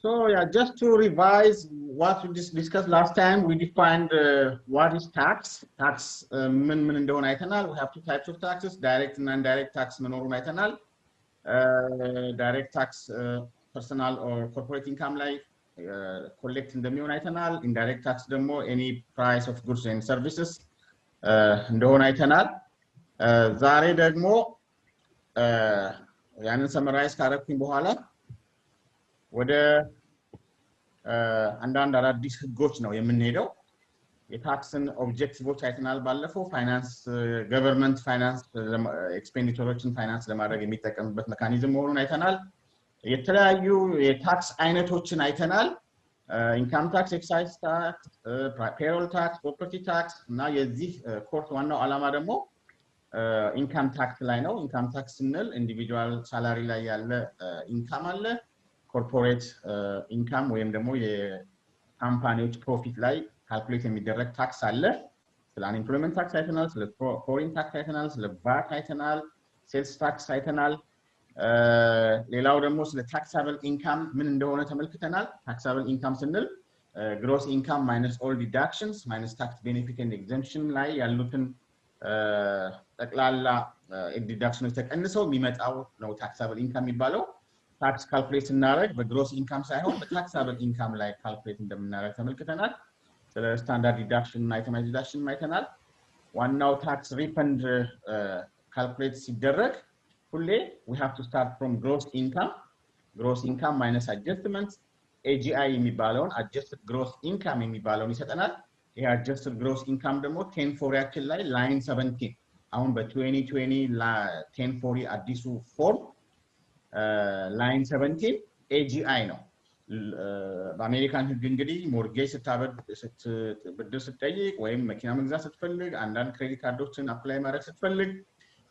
So yeah, just to revise what we discussed last time, we defined what is tax. Tax min እንደሆነ አይተናል. We have two types of taxes, direct and indirect tax መኖሩን አይተናል. Direct tax personal or corporate income ላይ collect እንደሚሆን አይተናል. Indirect tax ደግሞ any price of goods and services እንደሆነ አይተናል. ዛሬ ደግሞ ያንን ሰመራይዝ ካረኩኝ በኋላ ወደ አንዳንድ አዳዲስ ህጎች ነው የምንሄደው የታክስን ኦብጀክቲቮች አይተናል ባለፈው ፋይናንስ ገቨርንመንት ፋይናንስ ኤክስፔንዲቸሮችን ፋይናንስ ለማድረግ የሚጠቀምበት ሜካኒዝም መሆኑን አይተናል የተለያዩ የታክስ አይነቶችን አይተናል ኢንካም ታክስ ኤክሳይዝ ታክስ ፔሮል ታክስ ፕሮፐርቲ ታክስ እና የዚህ ኮርስ ዋናው ዓላማ ደግሞ ኢንካም ታክስ ላይ ነው ኢንካም ታክስ ስንል ኢንዲቪጁዋል ሳላሪ ላይ ያለ ኢንካም አለ corporate income ወይም ደግሞ የካምፓኒዎች ፕሮፊት ላይ ካልኩሌት የሚደረግ ታክስ አለ ስለ unemployment tax አይተናል ስለ foreign tax አይተናል ስለ VAT አይተናል sales tax አይተናል ሌላው ደግሞ ስለ taxable income ምን እንደሆነ ተመልክተናል taxable income ስንል gross income minus all deductions minus tax benefit and exemption ላይ ያሉትን ጠቅላላ deductions ተቀንሰው የሚመጣው ነው taxable income የሚባለው tax calculate እናደርግ በgross income ሳይሆን በtaxable income ላይ calculate እንደምናደርግ ተመልክተናል ስለ standard deduction እና itemized deduction አይተናል ዋናው tax refund calculate ሲደረግ ሁሌ we have to start from gross income minus adjustments AGI የሚባለውን adjusted gross income የሚባለውን ይሰጠናል ይሄ adjusted gross income ደግሞ 1040 ያክል ላይ line 17 አሁን በ2020 1040 አዲሱ ፎርም line 17 AGI ነው በአሜሪካን ህግ እንግዲህ ሞርጌጅ ብድር ስትጠይቅ ወይም መኪና መግዛት ስትፈልግ አንዳንድ ክሬዲት ካርዶችን አፕላይ ማድረግ ስትፈልግ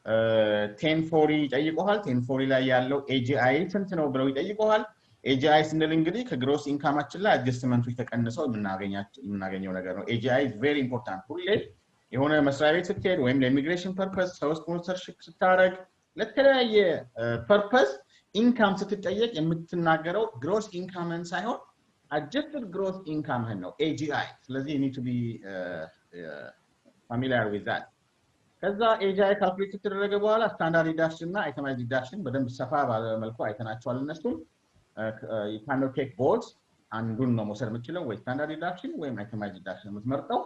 1040 ይጠይቁሃል 1040 ላይ ያለው AGI ስንት ነው ብለው ይጠይቁሃል AGI ስንል እንግዲህ ከግሮስ ኢንካማችን ላይ አድጀስትመንቶች ተቀንሰው የምናገኘው ነገር ነው AGI is very important ሁሌ የሆነ መስሪያ ቤት ስትሄድ ወይም ለኢሚግሬሽን ፐርፐስ ሰው ስፖንሰርሺፕ ስታረግ ለተለያየ ፐርፐስ ኢንካም ስትጠየቅ የምትናገረው ግሮስ ኢንካምን ሳይሆን adjusted gross income ነው AGI ስለዚህ you need to be familiar with that ከዛ AGI ካልኩሌት ተደረገ በኋላ ስታንዳርድ ዲዳክሽን እና itemized deduction በደንብ ሰፋ ባለ መልኩ አይተናቸዋል እነሱም you cannot take both አንዱን ነው መውሰድ የምትችለው ወይ ስታንዳርድ ዲዳክሽን ወይም itemized deduction የምትመርጠው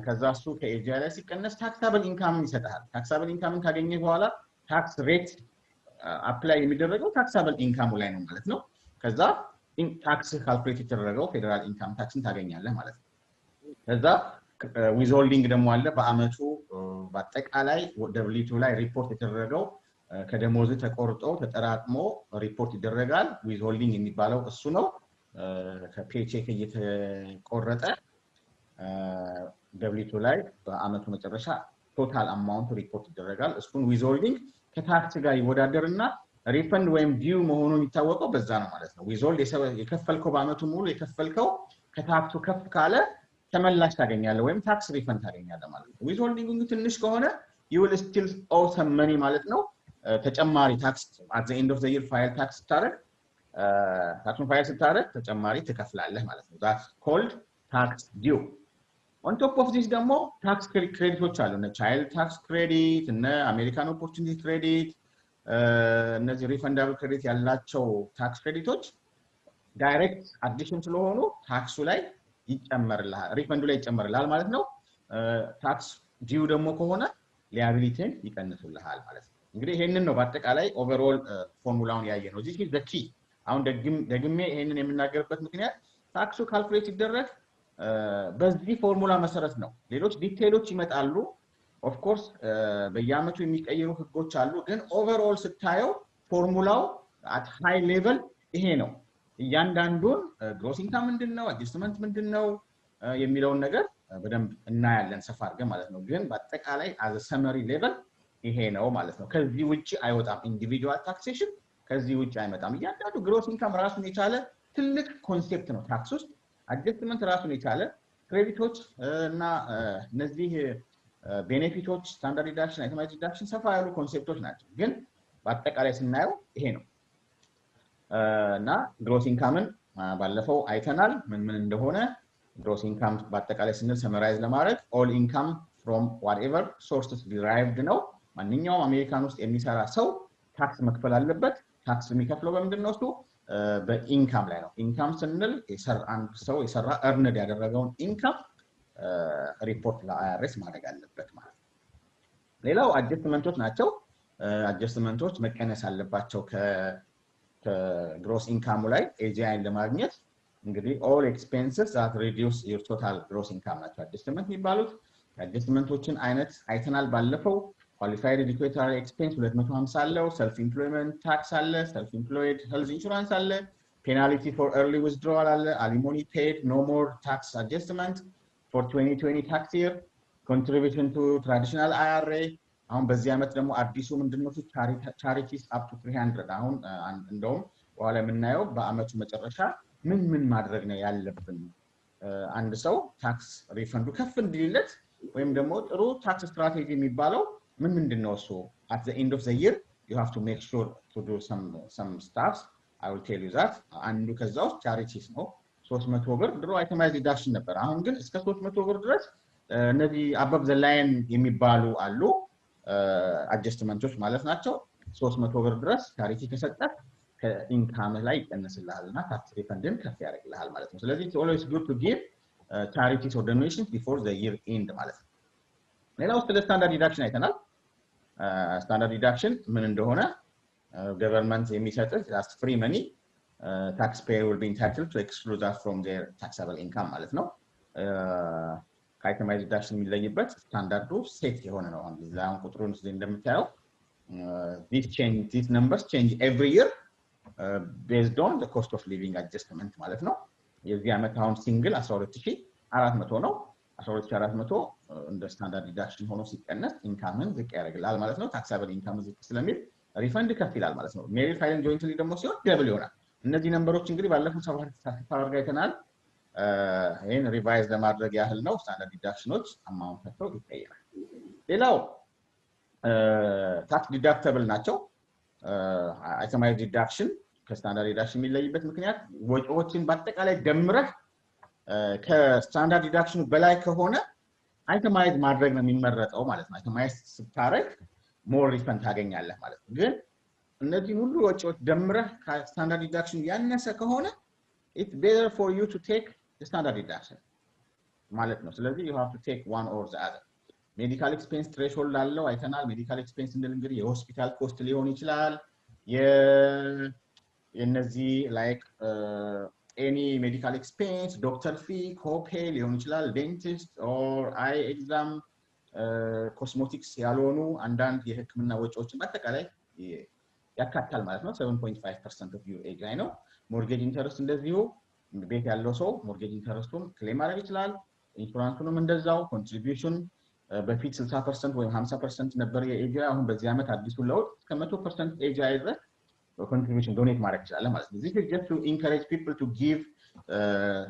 ከዛ እሱ ከAGI ላይ ሲቀነስ taxable income ይሰጣል taxable income ካገኘ በኋላ tax rate apply የሚደረገው taxable income ላይ ነው ማለት ነው ከዛ ታክስ ካልኩሌት የተደረገው ፌደራል ኢንካም ታክስን ታገኛለህ ማለት ነው ከዛ ዊዝሆልዲንግ ደግሞ አለ በአመቱ በአጠቃላይ W2 ላይ ሪፖርት የተደረገው ከደሞዝ ተቆርጦ ተጠራቅሞ ሪፖርት ይደረጋል ዊዝሆልዲንግ የሚባለው እሱ ነው ከፔቼክ እየተቆረጠ W2 ላይ በአመቱ መጨረሻ ቶታል አማውንት ሪፖርት ይደረጋል እሱን ዊዝሆልዲንግ ከታክስ ጋር ይወዳደርና ሪፈንድ ወይም ዲው መሆኑን ይታወቀው በዛ ነው ማለት ነው ዊዝሆልድ የከፈልከው በአመቱ ሙሉ የከፈልከው ከታክሱ ከፍ ካለ ተመላሽ ታገኛለህ ወይም ታክስ ሪፈንድ ታገኛለህ ማለት ነው ዊዝሆልዲንግ ትንሽ ከሆነ you will still owe some money ማለት ነው ተጨማሪ ታክስ at the end of the year file tax ታረግ ታክሱን ፋይል ስታረግ ተጨማሪ ትከፍላለህ ማለት ነው that's called tax due on top of this ደግሞ tax credits አሉ እነ child tax credit እነ American opportunity credit እነዚህ refundable credit ያላቸው tax credits direct addition ስለሆኑ ታክሱ ላይ ይጨመርልሃል ሪፈንዱ ላይ ይጨመርልሃል ማለት ነው ታክስ ዲው ደግሞ ከሆነ liability ይቀንሱልሃል ማለት ነው እንግዲህ ይሄንን ነው በአጠቃላይ ኦቨርኦል ፎርሙላውን ያየነው this is the key አሁን ደግሜ ይሄንን የምናገርበት ምክንያት ታክሱ ካልኩሌት ይደረግ በዚህ ፎርሙላ መሰረት ነው ሌሎች ዲቴይሎች ይመጣሉ ኦፍ ኮርስ በየአመቱ የሚቀየሩ ህጎች አሉ ግን ኦቨርኦል ስታየው ፎርሙላው at high level ይሄ ነው እያንዳንዱን ግሮስ ኢንካም ምንድነው አድጀስትመንት ምንድነው የሚለውን ነገር በደንብ እናያለን ሰፋ አድርገን ማለት ነው ግን በአጠቃላይ as a summary level ይሄ ነው ማለት ነው ከዚህ ውጪ አይወጣም ኢንዲቪጁዋል ታክሴሽን ከዚህ ውጪ አይመጣም እያንዳንዱ ግሮስ ኢንካም ራሱን የቻለ ትልቅ ኮንሴፕት ነው ታክስ ውስጥ አድጀስትመንት ራሱን የቻለ ክሬዲቶች እና እነዚህ ቤኔፊቶች ስታንዳርድ ዲዳክሽን itemized deduction ሰፋ ያሉ ኮንሴፕቶች ናቸው ግን በአጠቃላይ ስናየው ይሄ ነው እና ግሮስ ኢንካምን ባለፈው አይተናል ምን እንደሆነ ግሮስ ኢንካም በአጠቃላይ ስንል ሰመራይዝ ለማድረግ ኦል ኢንካም from whatever sources derived ነው ማንኛውም አሜሪካን ውስጥ የሚሰራ ሰው ታክስ መክፈል አለበት ታክስ የሚከፍለው በምንድነው እሱ በኢንካም ላይ ነው ኢንካም ስንል አንድ ሰው የሰራ earned ያደረገውን ኢንካም ሪፖርት ለአይአርኤስ ማድረግ አለበት ማለት ነው ሌላው አጀስትመንቶች ናቸው አጀስትመንቶች መቀነስ አለባቸው ከግሮስ ኢንካሙ ላይ ኤጂአይ ለማግኘት እንግዲህ all expenses that reduce your total gross income ናቸው አጀስትመንት የሚባሉት አጀስትመንቶችን አይነት አይተናል ባለፈው qualified educational expense 250 አለው self employment tax አለ self employed health insurance አለ penalty for early withdrawal አለ alimony paid no more tax adjustment for 2020 tax year contribution to traditional IRA አሁን በዚህ አመት ደግሞ አዲሱ ምንድነው charities up to 300 አሁን እንደውም በኋላ የምናየው በአመቱ መጨረሻ ምን ማድረግ ነው ያለብን አንድ ሰው ታክስ ሪፈንዱ ከፍ እንዲልለት ወይም ደግሞ ጥሩ ታክስ ስትራቴጂ የሚባለው ምንድነው እሱ at the end of the year you have to make sure to do some stuff I will tell you that አንዱ ከዛው charities ነው 300 ብር ድሮ itemized deduction ነበር አሁን ግን እስከ 300 ብር ድረስ እነዚህ above the line የሚባሉ አሉ አጀስትመንቶች ማለት ናቸው 300 ብር ድረስ charity ከሰጠህ ከኢንካም ላይ ይቀነስልሃልና ታክስ ሪፈንድን ከፍ ያደርግልሃል ማለት ነው ስለዚህ it's always good to give charities or donations before the year end ማለት ነው ሌላው ስለ ስታንዳርድ ዲዳክሽን አይተናል ስታንዳርድ ዲዳክሽን ምን እንደሆነ government የሚሰጥህ just free money taxpayer will be entitled to exclude that from their taxable income ማለት ነው itemized deduction የሚለይበት ስታንዳርዱ ሴት የሆነ ነው አሁን ዛን ቁጥሩን እንደምታየው these numbers change every year based on the cost of living adjustment ማለት ነው የዚህ አመት አሁን ሲንግል 12400 ነው 12400 እንደ ስታንዳርድ ዲዳክሽን ሆኖ ሲቀነስ ኢንካምን ዝቅ ያደርግላል ማለት ነው ታክሳብል ኢንካም ዝቅ ስለሚል ሪፈንድ ከፍ ይላል ማለት ነው ሜሪድ ፋይል ጆይንትሊ ደግሞ ሲሆን ደብል ይሆናል እነዚህ ነምበሮች እንግዲህ ባለፈው ሰባት ታርጋ አይተናል ይሄን ሪቫይዝ ለማድረግ ያህል ነው ስታንዳርድ ዲዳክሽኖች አማውንታቸው ይቀየራል ሌላው ታክስ ዲዳክተብል ናቸው itemized deduction ከስታንዳርድ ዲዳክሽን የሚለይበት ምክንያት ወጪዎችን በአጠቃላይ ደምረህ ከስታንዳርድ ዲዳክሽኑ በላይ ከሆነ itemized ማድረግ ነው የሚመረጠው ማለት ነው itemized ስታረግ more refund ታገኛለህ ማለት ነው ግን እነዚህ ሁሉ ወጪዎች ደምረህ ከስታንዳርድ ዲዳክሽን ያነሰ ከሆነ it's better for you to take the standard deduction ማለት ነው ስለዚህ you have to take one or the other medical expense threshold አለው አይተናል medical expense እንግዲህ የሆስፒታል ኮስት ሊሆን ይችላል የነዚህ like any medical expense doctor fee copay ሊሆን ይችላል dentist or eye exam cosmetics ያልሆኑ አንዳንድ የህክምና ወጪዎችን በአጠቃላይ ያካትታል ማለት ነው 7.5% of your age ላይ ነው ሞርጌጅ ኢንተረስት እንደዚሁ ቤት ያለው ሰው ሞርጌጅ ኢንተረስቱን ክሌም ማድረግ ይችላል ኢንሹራንሱንም እንደዛው ኮንትሪቢዩሽን በፊት 60% ወይም 50% ነበር የኤጂ አሁን በዚህ አመት አዲሱ ለውጥ እስከ 100% ኤጂ ድረስ contribution donate ማድረግ ይችላል ማለት ነው this is just to encourage people to give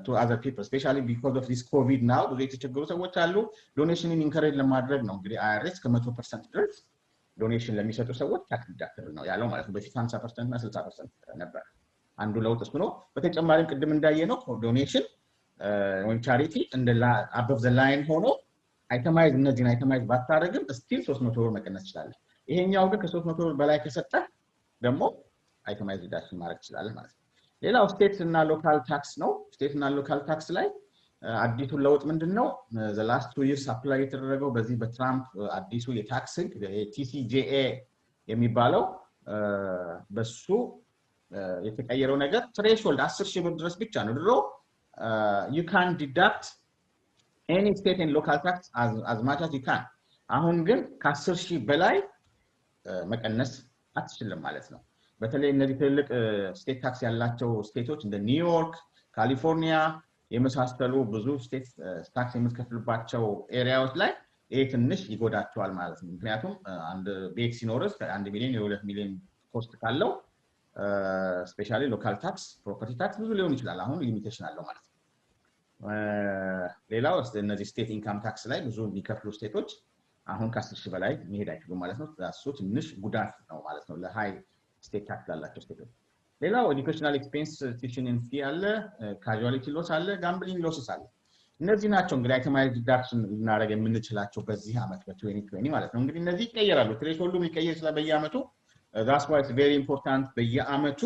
to other people especially because of this covid now ብዙ የተቸገሩ ሰዎች አሉ ዶኔሽንን ኢንከሬጅ ለማድረግ ነው እንግዲህ አይአርኤስ ከ100% ድረስ ዶኔሽን ለሚሰጡ ሰዎች ታክስ ዲዳክተብል ነው ያለው ማለት ነው በፊት 50% እና 60% ነበር አንዱ ለውጥ እሱ ነው በተጨማሪም ቅድም እንዳየነው ዶኔሽን ወይም ቻሪቲ እንደ above the line ሆኖ itemized እነዚህን itemized ባታረግም still 300 ብር መቀነስ ይችላል ይሄኛው ግን ከ300 ብር በላይ ከሰጠ ደግሞ itemized deduction ማድረግ ይችላል ማለት ነው ሌላው ስቴት እና ሎካል ታክስ ነው ስቴት እና ሎካል ታክስ ላይ አዲሱ ለውጥ ምንድነው the last 2 years apply የተደረገው በዚህ በትራምፕ አዲሱ የታክስ ህግ TCJA የሚባለው በሱ የተቀየረው ነገር threshold 10000 ብር ድረስ ብቻ ነው ድሮ you can deduct any state and local tax as much as you can አሁን ግን ከ10000 በላይ መቀነስ አትችልም ማለት ነው በተለይ እነዚህ ትልቅ ስቴት ታክስ ያላቸው ስቴቶች እንደ ኒውዮርክ ካሊፎርኒያ የመሳሰሉ ብዙ ስቴት ታክስ የምትከፍልባቸው ኤሪያዎች ላይ ይሄ ትንሽ ይጎዳቸዋል ማለት ነው ምክንያቱም አንድ ቤት ሲኖርስ 1 ሚሊዮን ወይ 2 ሚሊዮን ኮስት ካለው ስፔሻሊ ሎካል ታክስ ፕሮፐርቲ ታክስ ብዙ ሊሆን ይችላል አሁን ሊሚቴሽን አለው ማለት ነው ሌላው እነዚህ ስቴት ኢንካም ታክስ ላይ ብዙ የሚከፍሉ ስቴቶች አሁን ከ10000 በላይ መሄድ አይችሉም ማለት ነው እሱ ትንሽ ጉዳት ነው ማለት ነው ለሃይ ስቴት ታክስ ላላቸው ስቴቶች ሌላው ኤዱኬሽናል ኤክስፔንስ ቲዩሽን ፊ አለ ካዡዋሊቲ ሎስ አለ ጋምብሊንግ ሎስስ አለ እነዚህ ናቸው እንግዲህ አይተማይዝድ ዲዳክሽን ልናደርግ የምንችላቸው በዚህ አመት በ2020 ማለት ነው እንግዲህ እነዚህ ይቀየራሉ ትሬሽሆልዱም ይቀየር ይችላል በየአመቱ that's why it's very important በየአመቱ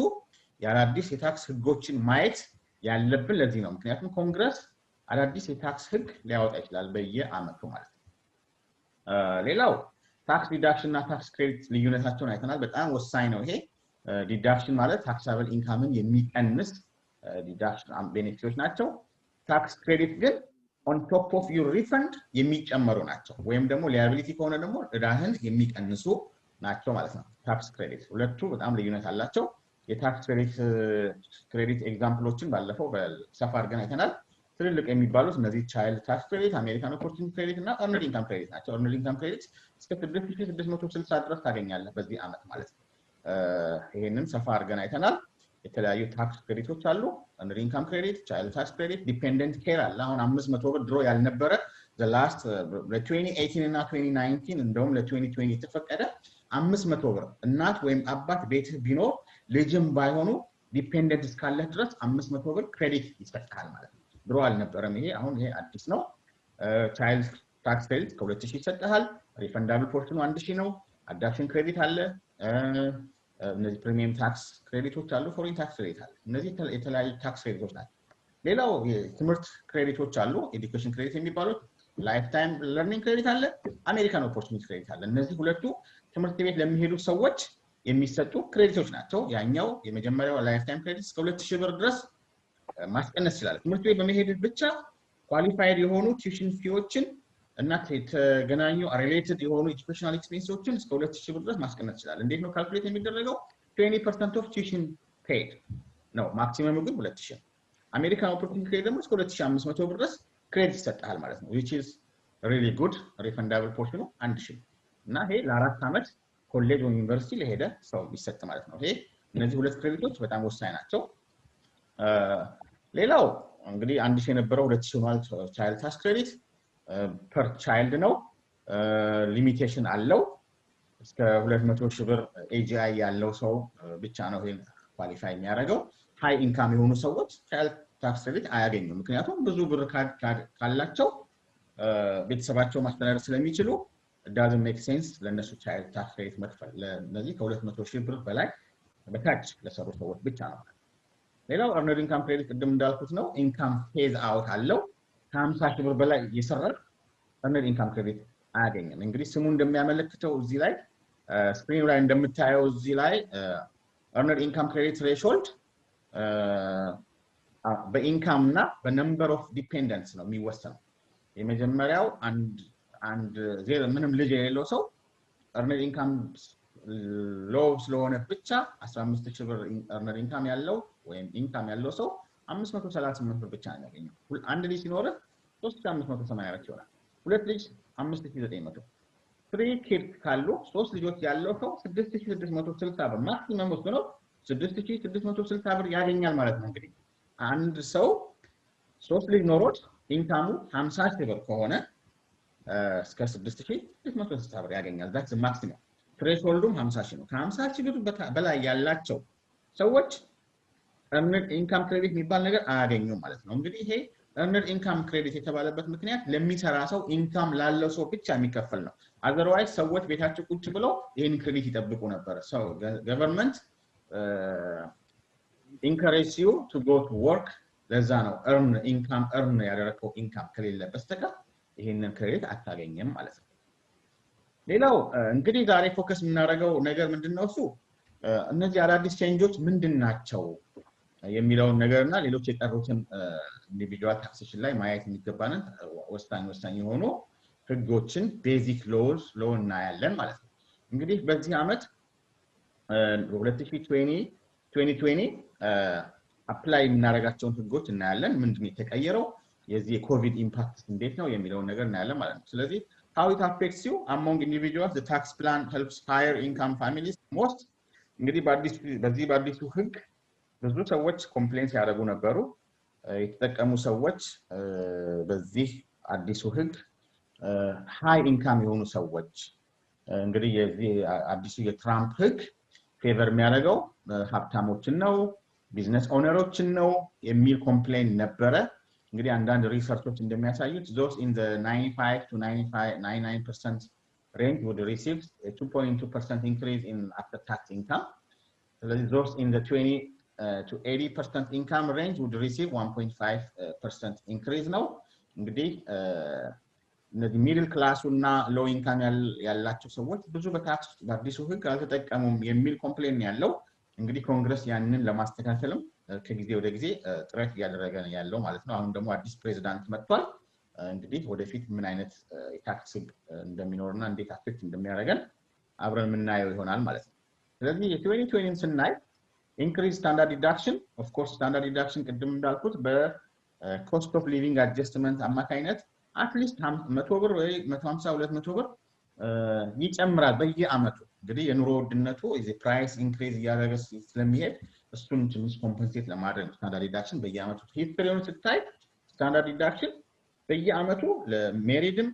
የአዳዲስ የታክስ ህጎችን ማየት ያለብን ለዚህ ነው ምክንያቱም ኮንግረስ አዳዲስ የታክስ ህግ ሊያወጣ ይችላል በየአመቱ ማለት ነው ሌላው ታክስ ዲዳክሽን እና ታክስ ክሬዲት ልዩነታቸውን አይተናል በጣም ወሳኝ ነው ይሄ ዲዳክሽን ማለት ታክሳብል ኢንካምን የሚቀንስ ዲዳክሽን ቤኔፊቶች ናቸው ታክስ ክሬዲት ግን on top of your refund የሚጨመሩ ናቸው ወይም ደግሞ liability ከሆነ ደግሞ እዳህን የሚቀንሱ ናቸው ማለት ነው ታክስ ክሬዲት ሁለቱ በጣም ልዩነት አላቸው የታክስ ክሬዲት ኤግዛምፕሎችን ባለፈው በሰፋ አድርገን አይተናል ትልልቅ የሚባሉት እነዚህ ቻይልድ ታክስ ክሬዲት አሜሪካን ኦፖርቹኒቲ ክሬዲት እና earned income ክሬዲት ናቸው earned income ክሬዲት እስከ 6660 ድረስ ታገኛለህ በዚህ አመት ማለት ነው ይሄንን ሰፋ አድርገን አይተናል የተለያዩ ታክስ ክሬዲቶች አሉ earned income ክሬዲት ቻይልድ ታክስ ክሬዲት ዲፔንደንት ኬር አለ አሁን 500 ብር ድሮ ያልነበረ the last ለ2018 እና 2019 እንደውም ለ2020 የተፈቀደ 500 ብር እናት ወይም አባት ቤት ቢኖር ልጅም ባይሆኑ ዲፔንደንት እስካለ ድረስ 500 ብር ክሬዲት ይሰጣል ማለት ነው ድሮ አልነበረም ይሄ አሁን ይሄ አዲስ ነው ቻይልድ ታክስ ክሬዲት ከ2000 ይሰጣል ሪፈንዳብል ፖርሽኑ 1000 ነው አዳፕሽን ክሬዲት አለ እነዚህ ፕሪሚየም ታክስ ክሬዲቶች አሉ ፎሬን ታክስ ክሬዲት አለ እነዚህ የተለያዩ ታክስ ክሬዲቶች ናቸው ሌላው የትምህርት ክሬዲቶች አሉ ኤዱኬሽን ክሬዲት የሚባሉት ላይፍ ታይም ለርኒንግ ክሬዲት አለ አሜሪካን ኦፖርቹኒቲ ክሬዲት አለ እነዚህ ሁለቱ ትምህርት ቤት ለሚሄዱ ሰዎች የሚሰጡ ክሬዲቶች ናቸው ያኛው የመጀመሪያው ላይፍ ታይም ክሬዲት እስከ 2000 ብር ድረስ ማስቀነስ ይችላል ትምህርት ቤት በመሄድ ብቻ ኳሊፋይድ የሆኑ ቲዩሽን ፊዎችን እና ተገናኙ ሪሌትድ የሆኑ ኤጁኬሽናል ኤክስፔንሶችን እስከ 2000 ብር ድረስ ማስቀነስ ይችላል እንዴት ነው ካልኩሌት የሚደረገው 20% of tuition paid ነው ማክሲመሙ ግን 2000 አሜሪካን ኦፖርቹኒቲ ክሬዲት ደግሞ እስከ 2500 ብር ድረስ ክሬዲት ይሰጣል ማለት ነው which is really good refundable portion 1000 እና ይሄ ለ4 አመት ኮሌጅ ወይም ዩኒቨርሲቲ ለሄደ ሰው ይሰጥ ማለት ነው ይሄ እነዚህ ሁለት ክሬዲቶች በጣም ወሳኝ ናቸው ሌላው እንግዲህ 1000 የነበረው 2000 ማለት ቻይልድ ታክስ ክሬዲት per child ነው ሊሚቴሽን አለው እስከ 200,000 ብር AGI ያለው ሰው ብቻ ነው ይሄን ኳሊፋይ የሚያደርገው ሃይ ኢንካም የሆኑ ሰዎች ቻይልድ ታክስ ክሬዲት አያገኙም ምክንያቱም ብዙ ብር ካላቸው ቤተሰባቸው ማስተዳደር ስለሚችሉ it doesn't make sense ለነሱ ቻይልድ ታክስ ክሬዲት መክፈል ለነዚህ ከ200,000 ብር በላይ በታች ለሰሩ ሰዎች ብቻ ነው ሌላው earned income ክሬዲት ቅድም እንዳልኩት ነው ኢንካም ፌዝ አውት አለው ከ50,000 ብር በላይ የሰራር earned income ክሬዲት አያገኝም እንግዲህ ስሙ እንደሚያመለክተው እዚህ ላይ ስክሪኑ ላይ እንደምታየው እዚህ ላይ earned income credit threshold በኢንካም እና በነምበር ኦፍ ዲፔንደንትስ ነው የሚወሰነው የመጀመሪያው አንድ ዜሮ ምንም ልጅ የሌለው ሰው earned income ሎው ስለሆነ ብቻ 15,000 ብር earned income ያለው ወይም ኢንካም ያለው ሰው 538 ብር ብቻ ነው የሚያገኘው አንድ ልጅ ሲኖር 3584 ይሆናል ሁለት ልጅ 5900 3 kids ካሉ 3 ልጆች ያለው ሰው 6660 ብር ማክሲመም ወስዶ ነው 6660 ብር ያገኛል ማለት ነው እንግዲህ አንድ ሰው 3 ልጅ ኖሮት ኢንካሙ 50,000 ብር ከሆነ እስከ 6660 ብር ያገኛል that's the maximum thresholdum 50,000 ነው ከ50,000 ብር በላይ ያላቸው ሰዎች earned income credit የሚባል ነገር አያገኙም ማለት ነው እንግዲህ ይሄ earned income credit የተባለበት ምክንያት ለሚሰራ ሰው ኢንካም ላለው ሰው ብቻ የሚከፈል ነው otherwise ሰዎች ቤታቸው ቁጭ ብለው ይሄን ክሬዲት ይጠብቁ ነበር so government encourage you to go to work ለዛ ነው earn ያደረከው ኢንካም ከሌለ በስተቀር ይሄንን ክሬዲት አታገኝም ማለት ነው ሌላው እንግዲህ ዛሬ ፎከስ የምናደርገው ነገር ምንድነው እሱ እነዚህ አዳዲስ ቼንጆች ምንድናቸው የሚለውን ነገርና ሌሎች የቀሩትን ኢንዲቪጁዋል ታክሴሽን ላይ ማየት የሚገባንን ወሳኝ የሆኑ ህጎችን ቤዚክ ሎውስ እናያለን ማለት ነው እንግዲህ በዚህ አመት 2020 አፕላይ የምናደርጋቸውን ህጎች እናያለን ምንድነው የተቀየረው የዚህ የኮቪድ ኢምፓክት እንዴት ነው የሚለውን ነገር እናያለን ማለት ነው ስለዚህ how it affects you among individuals the tax plan helps higher income families most እንግዲህ በአዲሱ ህግ ብዙ ሰዎች ኮምፕሌንት ያደርጉ ነበሩ የተጠቀሙ ሰዎች በዚህ አዲሱ ህግ ሃይ ኢንካም የሆኑ ሰዎች እንግዲህ የዚህ አዲሱ የትራምፕ ህግ ፌቨር የሚያደርገው ሀብታሞችን ነው ቢዝነስ ኦነሮችን ነው የሚል ኮምፕሌን ነበረ እንግዲህ አንዳንድ ሪሰርቾች እንደሚያሳዩት those in the 95 to 99% range would receive a 2.2% increase in after tax income those in the 20 to 80% income range would receive 1.5% increase ነው እንግዲህ እነዚህ ሚድል ክላስ እና ሎው ኢንካም ያላቸው ሰዎች ብዙ በታክስ በአዲሱ ህግ አልተጠቀሙም የሚል ኮምፕሌን ያለው እንግዲህ ኮንግረስ ያንን ለማስተካከልም ከጊዜ ወደ ጊዜ ጥረት ያደረገ ነው ያለው ማለት ነው አሁን ደግሞ አዲስ ፕሬዝዳንት መጥቷል እንግዲህ ወደፊት ምን አይነት ታክስ እንደሚኖርና እንዴት አፌክት እንደሚያደርገን አብረን ምናየው ይሆናል ማለት ነው ስለዚህ የ2020 ስናይ increase standard deduction of course standard deduction ቅድም እንዳልኩት በcost of living adjustment አማካይነት at least 100 ብር ወይ 150 200 ብር ይጨምራል በየአመቱ እንግዲህ የኑሮ ውድነቱ is a price increase ያደረገ ስለሚሄድ እሱን ትንሽ ኮምፐንሴት ለማድረግ ስታንዳርድ ዲዳክሽን በየአመቱ ሂስትሪውን ስታይ ስታንዳርድ ዲዳክሽን በየአመቱ ለሜሪድም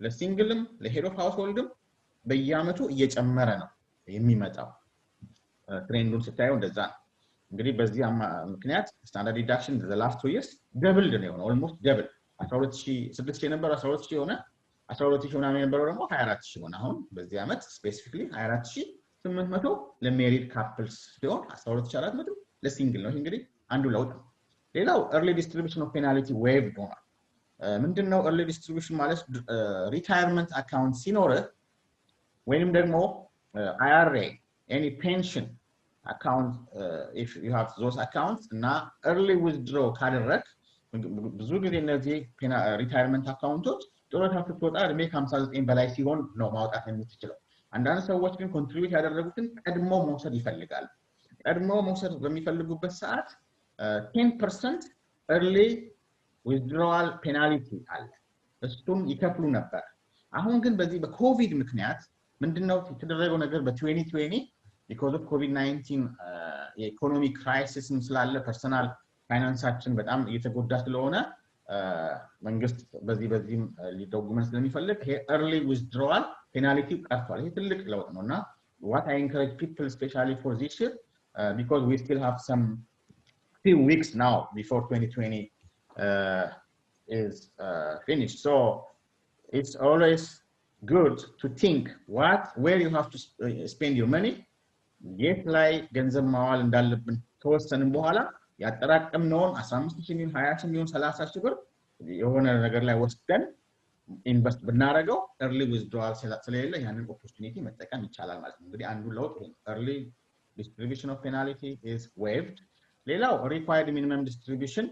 ለሲንግልም ለሄድ ኦፍ ሃውስሆልድም በየአመቱ እየጨመረ ነው የሚመጣው ትሬንዱን ስታየው እንደዛ እንግዲህ በዚህ ምክንያት ስታንዳርድ ዲዳክሽን the last 2 years doubled ነው almost double 12000 የነበረ 12000 ሆነ 12000 ምናምን የነበረው ደግሞ 24000 ሆነ አሁን በዚህ አመት ስፔሲፊካሊ 24800 ለሜሪድ ካፕልስ ሲሆን 12400 ለሲንግል ነው እንግዲህ አንዱ ለውጥ ነው ሌላው early distribution of penalty waived ሆኗል ምንድነው early distribution ማለት retirement account ሲኖር ወይንም ደግሞ IRA any pension account if you have those accounts እና early withdraw ካደረክ ብዙ ጊዜ እነዚህ retirement አካውንቶች ጡረታ ስትወጣ እድሜ 59 በላይ ሲሆን ነው ማውጣት የምትችለው አንዳንድ ሰዎች ግን ኮንትሪቢዩት ያደረጉትን ቀድሞ መውሰድ ይፈልጋሉ ቀድሞ መውሰድ በሚፈልጉበት ሰዓት 10% early withdrawal penalty አለ እሱን ይከፍሉ ነበር አሁን ግን በዚህ በኮቪድ ምክንያት ምንድነው የተደረገው ነገር በ2020 because of COVID-19 የኢኮኖሚ ክራይሲስም ስላለ ፐርሰናል ፋይናንሳችን በጣም እየተጎዳ ስለሆነ መንግስት በዚህም ሊደጉመን ስለሚፈልግ ይሄ early withdrawal penalty ቀርቷል ይሄ ትልቅ ለውጥ ነውና what I encourage people especially for this year because we still have some few weeks now before 2020 is finished so it's always good to think where you have to spend your money የት ላይ ገንዘብ ማዋል እንዳለብን ተወሰንን በኋላ ያጠራቀምነውን 15000 ሚሊዮን 20000 ሚሊዮን 30000 ብር የሆነ ነገር ላይ ወስደን ኢንቨስት ብናረጋው early withdrawal ስለሌለ ያንን ኦፖርቹኒቲ መጠቀም ይቻላል ማለት ነው እንግዲህ አንዱ ለውጥ early distribution of penalty is waived ሌላው required minimum distribution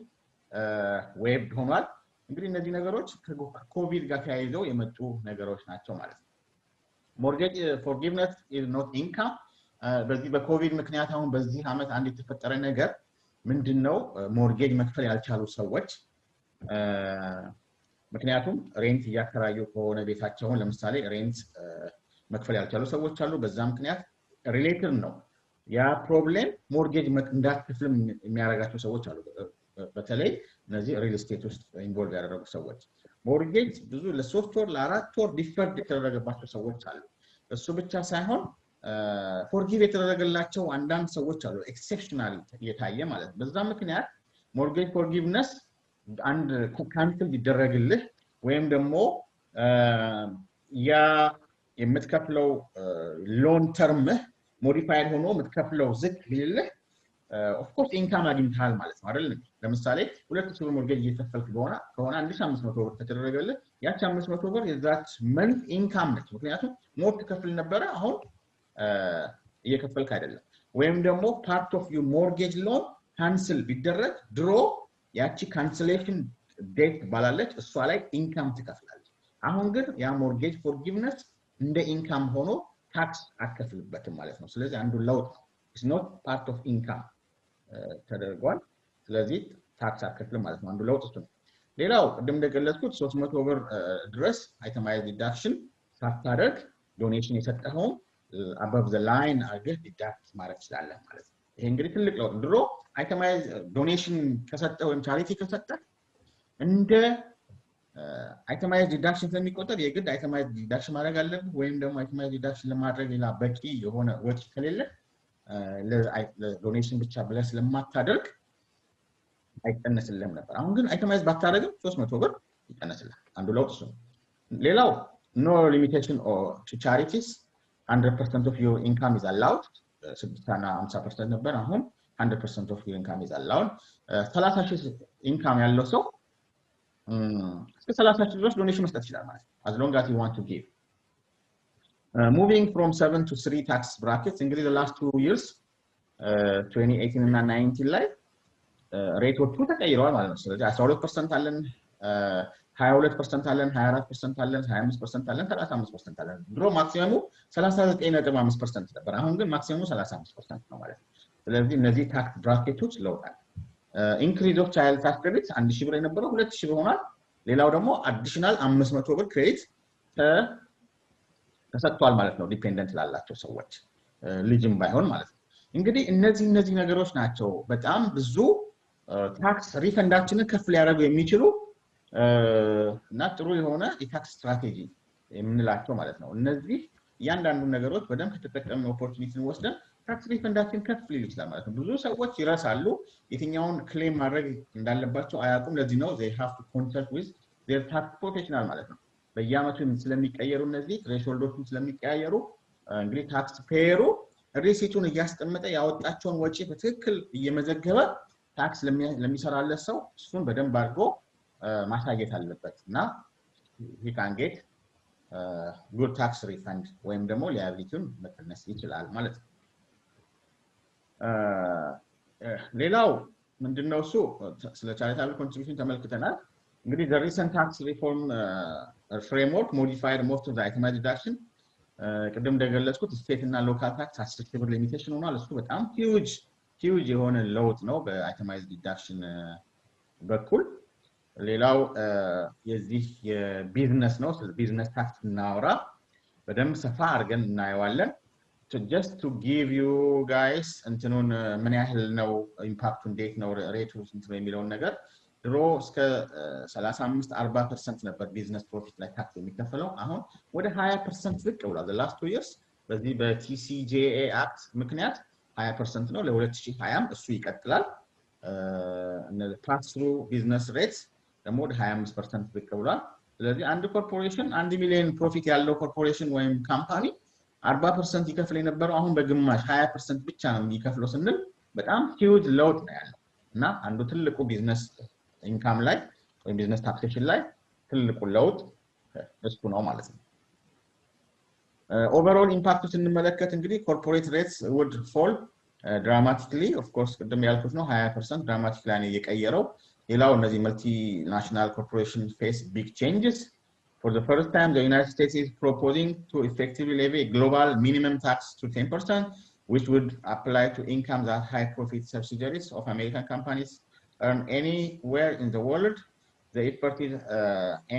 waived ሆኗል እንግዲህ እነዚህ ነገሮች ከኮቪድ ጋር ተያይዘው የመጡ ነገሮች ናቸው ማለት ነው mortgage forgiveness is not income በዚህ በኮቪድ ምክንያት አሁን በዚህ አመት አንድ የተፈጠረ ነገር ምንድነው ሞርጌጅ መክፈል ያልቻሉ ሰዎች ምክንያቱም ሬንት ያከራዩ ከሆነ ቤታቸውን ለምሳሌ ሬንት መክፈል ያልቻሉ ሰዎች አሉ በዛ ምክንያት ሪሌትድ ነው ያ ፕሮብሌም ሞርጌጅ እንዳትከፍል የሚያረጋቸው ሰዎች አሉ በተለይ እነዚህ ሪል ስቴት ውስጥ ኢንቮልቭ ያደረጉ ሰዎች ሞርጌጅ ብዙ ለ3 ወር ለ4 ወር ዲፈርድ የተደረገባቸው ሰዎች አሉ እሱ ብቻ ሳይሆን ፎርጊቭ የተደረገላቸው አንዳንድ ሰዎች አሉ ኤክሰፕሽናሊ የታየ ማለት በዛ ምክንያት ሞርጌጅ ፎርጊቭነስ አንድ ካንስል ቢደረግልህ ወይም ደግሞ ያ የምትከፍለው ሎን ተርም ሞዲፋይድ ሆኖ የምትከፍለው ዝቅ ቢልልህ ኦፍ ኮርስ ኢንካም አግኝተሃል ማለት ነው አይደል ለምሳሌ 2000 ብር ሞርጌጅ እየከፈልክ ከሆነ 1500 ብር ከተደረገልህ ያቺ 500 ብር የዛች መንት ኢንካም ነች ምክንያቱም ሞር ትከፍል ነበር አሁን እየከፈልክ አይደለም ወይም ደግሞ ፓርት ኦፍ ዩር ሞርጌጅ ሎን ካንስል ቢደረግ ድሮ ያቺ ካንሰሌሽን ዴት ባላለች እሷ ላይ ኢንካም ትከፍላለች አሁን ግን ያ ሞርጌጅ ፎርጊቭነስ እንደ ኢንካም ሆኖ ታክስ አትከፍልበትም ማለት ነው ስለዚህ አንዱ ለውጥ is not part of income ተደርጓል ስለዚህ ታክስ አትከፍልም ማለት ነው አንዱ ለውጥ እሱ ነው ሌላው ቅድም እንደገለጽኩት 300 ብር ድረስ itemized deduction ሳታደርግ ዶኔሽን የሰጠኸው above the line አድርገህ ዲዳክት ማድረግ ይችላል ማለት ነው ይሄ እንግዲህ ትልቅ ለውጥ ድሮ itemized donation ከሰጠው ወይም ቻሪቲ ከሰጠህ እንደ itemized deduction ስለሚቆጠር የግድ itemized deduction ማድረግ አለብህ ወይም ደግሞ itemized deduction ለማድረግ ሌላ በቂ የሆነ ወጪ ከሌለ ለዶኔሽን ብቻ ብለህ ስለማታደርግ አይቀነስልህም ነበር አሁን ግን አይተማይዝ ባታደርግም 300 ብር ይቀነስልሃል አንዱ ለውጥ እሱ ሌላው no limitation or to charities 100% of your income is allowed 50% ነበር አሁን 100% of your income is allowed 30,000 income ያለው ሰው እስከ 30,000 ድረስ ዶኔሽን መስጠት ይችላል ማለት as long as you want to give moving from 7 to 3 tax brackets እንግዲህ the last 2 years 2018 እና 19 ላይ ሬቶቹ ተቀይረዋል ማለት ነው ስለዚህ 12% አለን 22% አለን 24% አለን 25% አለን 35% አለን ድሮ ማክሲመሙ 39.5% ነበር አሁን ግን ማክሲመሙ 35% ነው ማለት ነው ስለዚህ እነዚህ ታክስ ብራኬቶች ለውጣል ኢንክሪዝ ኦፍ ቻይልድ ታክስ ክሬዲት 1000 ብር የነበረው 2000 ብር ሆኗል ሌላው ደግሞ አዲሽናል 500 ብር ክሬዲት ተሰጥቷል ማለት ነው ዲፔንደንት ላላቸው ሰዎች ልጅም ባይሆን ማለት ነው እንግዲህ እነዚህ ነገሮች ናቸው በጣም ብዙ ታክስ ሪፈንዳችንን ከፍ ሊያደርጉ የሚችሉ እና ጥሩ የሆነ የታክስ ስትራቴጂ የምንላቸው ማለት ነው እነዚህ እያንዳንዱ ነገሮች በደንብ ከተጠቀምን ኦፖርቹኒቲን ወስደን ታክስ ሪፈንዳችን ከፍ ሊል ይችላል ማለት ነው ብዙ ሰዎች ይረሳሉ የትኛውን ክሌም ማድረግ እንዳለባቸው አያውቁም ለዚህ ነው they have to consult with their tax professional ማለት ነው በየአመቱ ስለሚቀየሩ እነዚህ ትሬሾልዶችን ስለሚቀያየሩ እንግዲህ ታክስ ፔየሩ ሪሲቱን እያስቀመጠ ያወጣቸውን ወጪ በትክክል እየመዘገበ ታክስ ለሚሰራለት ሰው እሱን በደንብ አድርጎ ማሳየት አለበት እና he can get good tax refund ወይም ደግሞ liabilityን መቀነስ ይችላል ማለት ነው ሌላው ምንድነው እሱ ስለ charitable contribution ተመልክተናል እንግዲህ the recent tax reform framework modified most of the itemized deduction ቅድም እንደገለጽኩት ስቴት እና ሎካል ታክስ 10,000 ብር ሊሚቴሽን ሆኗል እሱ በጣም ሂውጅ የሆነ ለውጥ ነው በአይተማይዝድ ዲዳክሽን በኩል ሌላው የዚህ የቢዝነስ ነው ስለ ቢዝነስ ታክስ እናወራ በደንብ ሰፋ አድርገን እናየዋለን just to give you guys እንትኑን ምን ያህል ነው ኢምፓክቱ እንዴት ነው ሬቱ ስንት ነው የሚለው ነገር ድሮ እስከ 35-40% ነበር ቢዝነስ ፕሮፊት ላይ ታክስ የሚከፈለው አሁን ወደ 20% ዝቅ ብሏል the last 2 years በዚህ በቲሲጄኤ አክት ምክንያት 20% ነው ለ2020 እሱ ይቀጥላል pass through business rates ደግሞ ወደ 25% ዝቅ ብሏል ስለዚህ አንድ ኮርፖሬሽን 1 ሚሊዮን ፕሮፊት ያለው ኮርፖሬሽን ወይም ካምፓኒ 40% ይከፍል የነበረው አሁን በግማሽ 20% ብቻ ነው የሚከፍለው ስንል በጣም ሂውጅ ለውጥ ነው ያለው እና አንዱ ትልቁ ቢዝነስ ኢንካም ላይ ወይ ቢዝነስ ታክሴሽን ላይ ትልቁ ለውጥ እሱ ነው ማለት ነው ኦቨርኦል ኢምፓክቱ ስንመለከት እንግዲህ ኮርፖሬት ሬትስ would fall dramatically of course ቅድም ያልኩት ነው 20% dramatically ነው የቀየረው ሌላው እነዚህ multinational corporations face big changes for the first time the United States is proposing to effectively levy a global minimum tax to 10% which would apply to income that high profit subsidiaries of American companies earn anywhere in the world. The effort is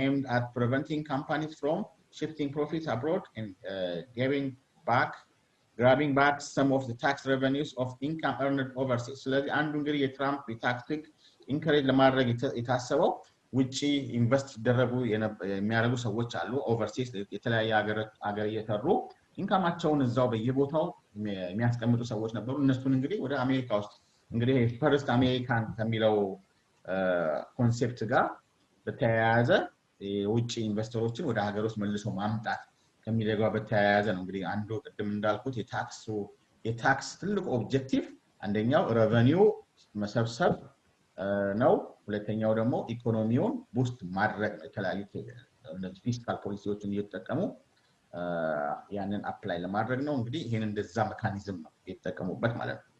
aimed at preventing companies from shifting profits abroad and grabbing back some of the tax revenues of income earned overseas. So let አንዱ እንግዲህ የትራምፕ ታክስ ኢንከሬጅ ለማድረግ የታሰበው ውጪ ኢንቨስት ይደረጉ የሚያደርጉ ሰዎች አሉ ኦቨርሲስ የተለያየ ሀገር እየሰሩ ኢንካማቸውን እዛው በየቦታው የሚያስቀምጡ ሰዎች ነበሩ እነሱን እንግዲህ ወደ አሜሪካ ውስጥ እንግዲህ ፈርስት አሜሪካን ከሚለው ኮንሴፕት ጋር በተያያዘ የውጪ ኢንቨስተሮችን ወደ ሀገር ውስጥ መልሶ ማምጣት ከሚለው ጋር በተያያዘ ነው እንግዲህ አንዱ ቅድም እንዳልኩት የታክስ ትልቁ ኦብጀክቲቭ አንደኛው ሬቨኒው መሰብሰብ ነው ሁለተኛው ደግሞ ኢኮኖሚውን ቡስት ማድረግ ነው የተለያዩ እነዚህ ፊስካል ፖሊሲዎችን እየተጠቀሙ ያንን አፕላይ ለማድረግ ነው እንግዲህ ይሄን እንደዛ ሜካኒዝም ነው የተጠቀሙበት ማለት ነው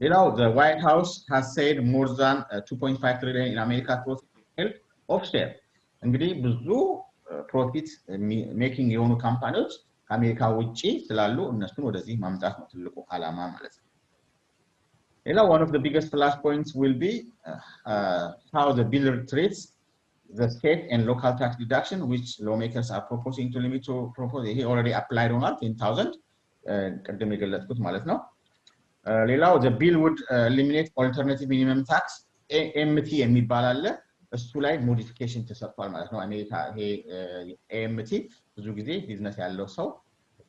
ሌላው the White House has said more than 2.5 trillion in America profit held offshore እንግዲህ ብዙ ፕሮፊት ሜኪንግ የሆኑ ካምፓኒዎች ከአሜሪካ ውጪ ስላሉ እነሱን ወደዚህ ማምጣት ነው ትልቁ ዓላማ ማለት ነው ሌላው one of the biggest flashpoints will be how the bill treats the state and local tax deduction which lawmakers are proposing to limit to propose he already applied on 10,000 ቅድም የገለጽኩት ማለት ነው ሌላው the bill would eliminate alternative minimum tax AMT የሚባል አለ እሱ ላይ ሞዲፊኬሽን ተሰርቷል ማለት ነው አሜሪካ ይሄ AMT ብዙ ጊዜ ቢዝነስ ያለው ሰው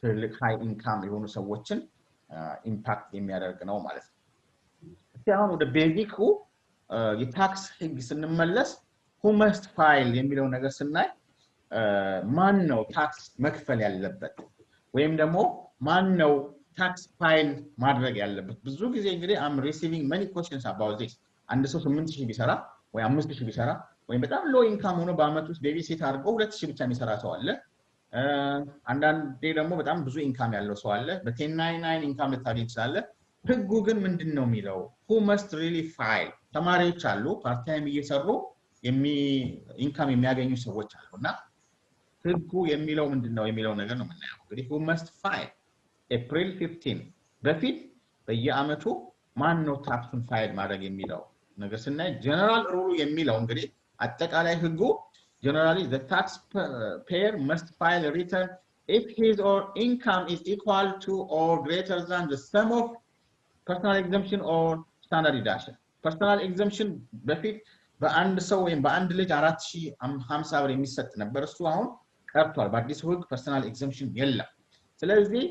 ትልቅ ሃይ ኢንካም የሆኑ ሰዎችን ኢምፓክት የሚያደርግ ነው ማለት ነው እስቲ አሁን ወደ ቤዚኩ የታክስ ህግ ስንመለስ who must file የሚለው ነገር ስናይ ማን ነው ታክስ መክፈል ያለበት ወይም ደግሞ ማን ነው ታክስ ፋይል ማድረግ ያለበት ብዙ ጊዜ እንግዲህ I'm receiving many questions about this አንድ ሰው 8000 ቢሰራ ወይ 5000 ቢሰራ ወይ በጣም ሎ ኢንካም ሆኖ በአመት ውስጥ ቤቢ ሴት አድርጎ 2000 ብቻ የሚሰራ ሰው አለ አንዳንዴ ደግሞ በጣም ብዙ ኢንካም ያለው ሰው አለ በ1099 ኢንካም ልታገኝ ይችላል ህጉ ግን ምንድነው የሚለው who must really file ተማሪዎች አሉ ፓርት ታይም እየሰሩ ኢንካም የሚያገኙ ሰዎች አሉና ህጉ የሚለው ምንድነው የሚለው ነገር ነው የምናየው እንግዲህ who must file April 15 በፊት በየአመቱ ማን ነው ታክሱን ፋይል ማድረግ የሚለው ነገር ስናይ ጀነራል ሩሉ የሚለው እንግዲህ አጠቃላይ ህጉ generally the taxpayer must file a return if his or income is equal to or greater than the sum of personal exemption or standard deduction personal exemption በፊት በአንድ ሰው ወይም በአንድ ልጅ 4050 ብር የሚሰጥ ነበር እሱ አሁን ቀርቷል በአዲስ ህግ personal exemption የለም ስለዚህ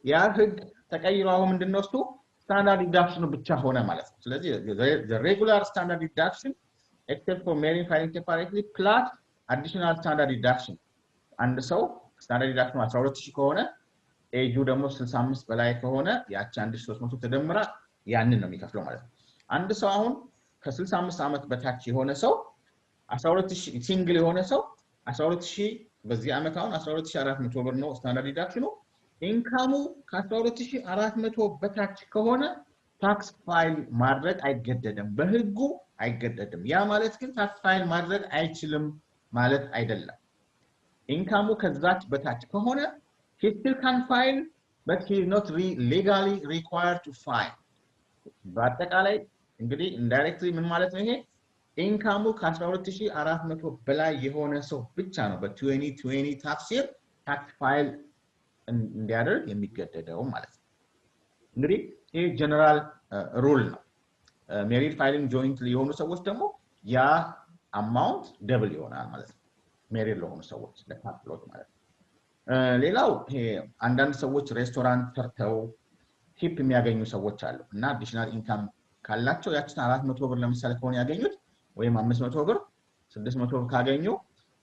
ያ ህግ ተቀይሮ አሁን ምንድነው እሱ standard deduction ብቻ ሆነ ማለት ነው ስለዚህ the regular standard deduction except for married filing separately plus additional standard deduction አንድ ሰው standard deduction 12000 ከሆነ ኤጁ ደግሞ 65 በላይ ከሆነ ያቺ 1300 ተደምራ ያንን ነው የሚከፍለው ማለት ነው አንድ ሰው አሁን ከ65 አመት በታች የሆነ ሰው 12000 ሲንግል የሆነ ሰው 12000 በዚህ አመት አሁን 12400 ብር ነው standard deduction ኢንካሙ ከ12400 በታች ከሆነ ታክስ ፋይል ማድረግ አይገደድም በህጉ አይገደድም ያ ማለት ግን ታክስ ፋይል ማድረግ አይችልም ማለት አይደለም ኢንካሙ ከዛች በታች ከሆነ he still can file but he is not legally required to file በአጠቃላይ እንግዲህ indirectly ምን ማለት ነው ይሄ ኢንካሙ ከ12400 በላይ የሆነ ሰው ብቻ ነው በ2020 ታክስ year ታክስ ፋይል እንዲያደርግ የሚገደደው ማለት ነው እንግዲህ ይሄ ጀነራል ሩል ነው ሜሪድ ፋይሊንግ ጆይንትሊ የሆኑ ሰዎች ደግሞ ያ አማውንት ደብል ይሆናል ማለት ነው ሜሪድ ለሆኑ ሰዎች ለካፕሎት ማለት ነው ሌላው ይሄ አንዳንድ ሰዎች ሬስቶራንት ሰርተው ቲፕ የሚያገኙ ሰዎች አሉ እና አዲሽናል ኢንካም ካላቸው ያችን 400 ብር ለምሳሌ ከሆነ ያገኙት ወይም 500 ብር 600 ብር ካገኙ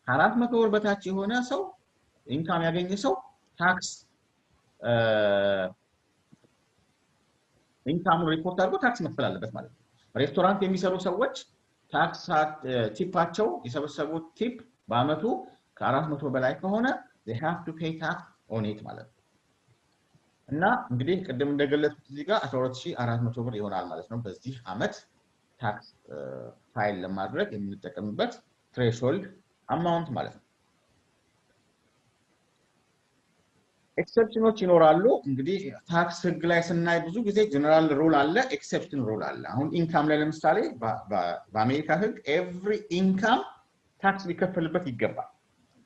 400 ብር በታች የሆነ ሰው ኢንካም ያገኘ ሰው ታክስ ኢንካም ሪፖርት አድርጎ ታክስ መክፈል አለበት ማለት ነው ሬስቶራንት የሚሰሩ ሰዎች ታክስ ቲፓቸው የሰበሰቡት ቲፕ በአመቱ ከ400 በላይ ከሆነ they have to pay tax on it ማለት ነው እና እንግዲህ ቅድም እንደገለጽኩት እዚህ ጋር 12400 ብር ይሆናል ማለት ነው በዚህ አመት ታክስ ፋይል ለማድረግ የምንጠቀምበት threshold amount ማለት ነው ኤክሰፕሽኖች ይኖራሉ እንግዲህ ታክስ ህግ ላይ ስናይ ብዙ ጊዜ ጀነራል ሩል አለ ኤክሰፕሽን ሩል አለ አሁን ኢንካም ላይ ለምሳሌ በአሜሪካ ህግ every income ታክስ ሊከፈልበት ይገባል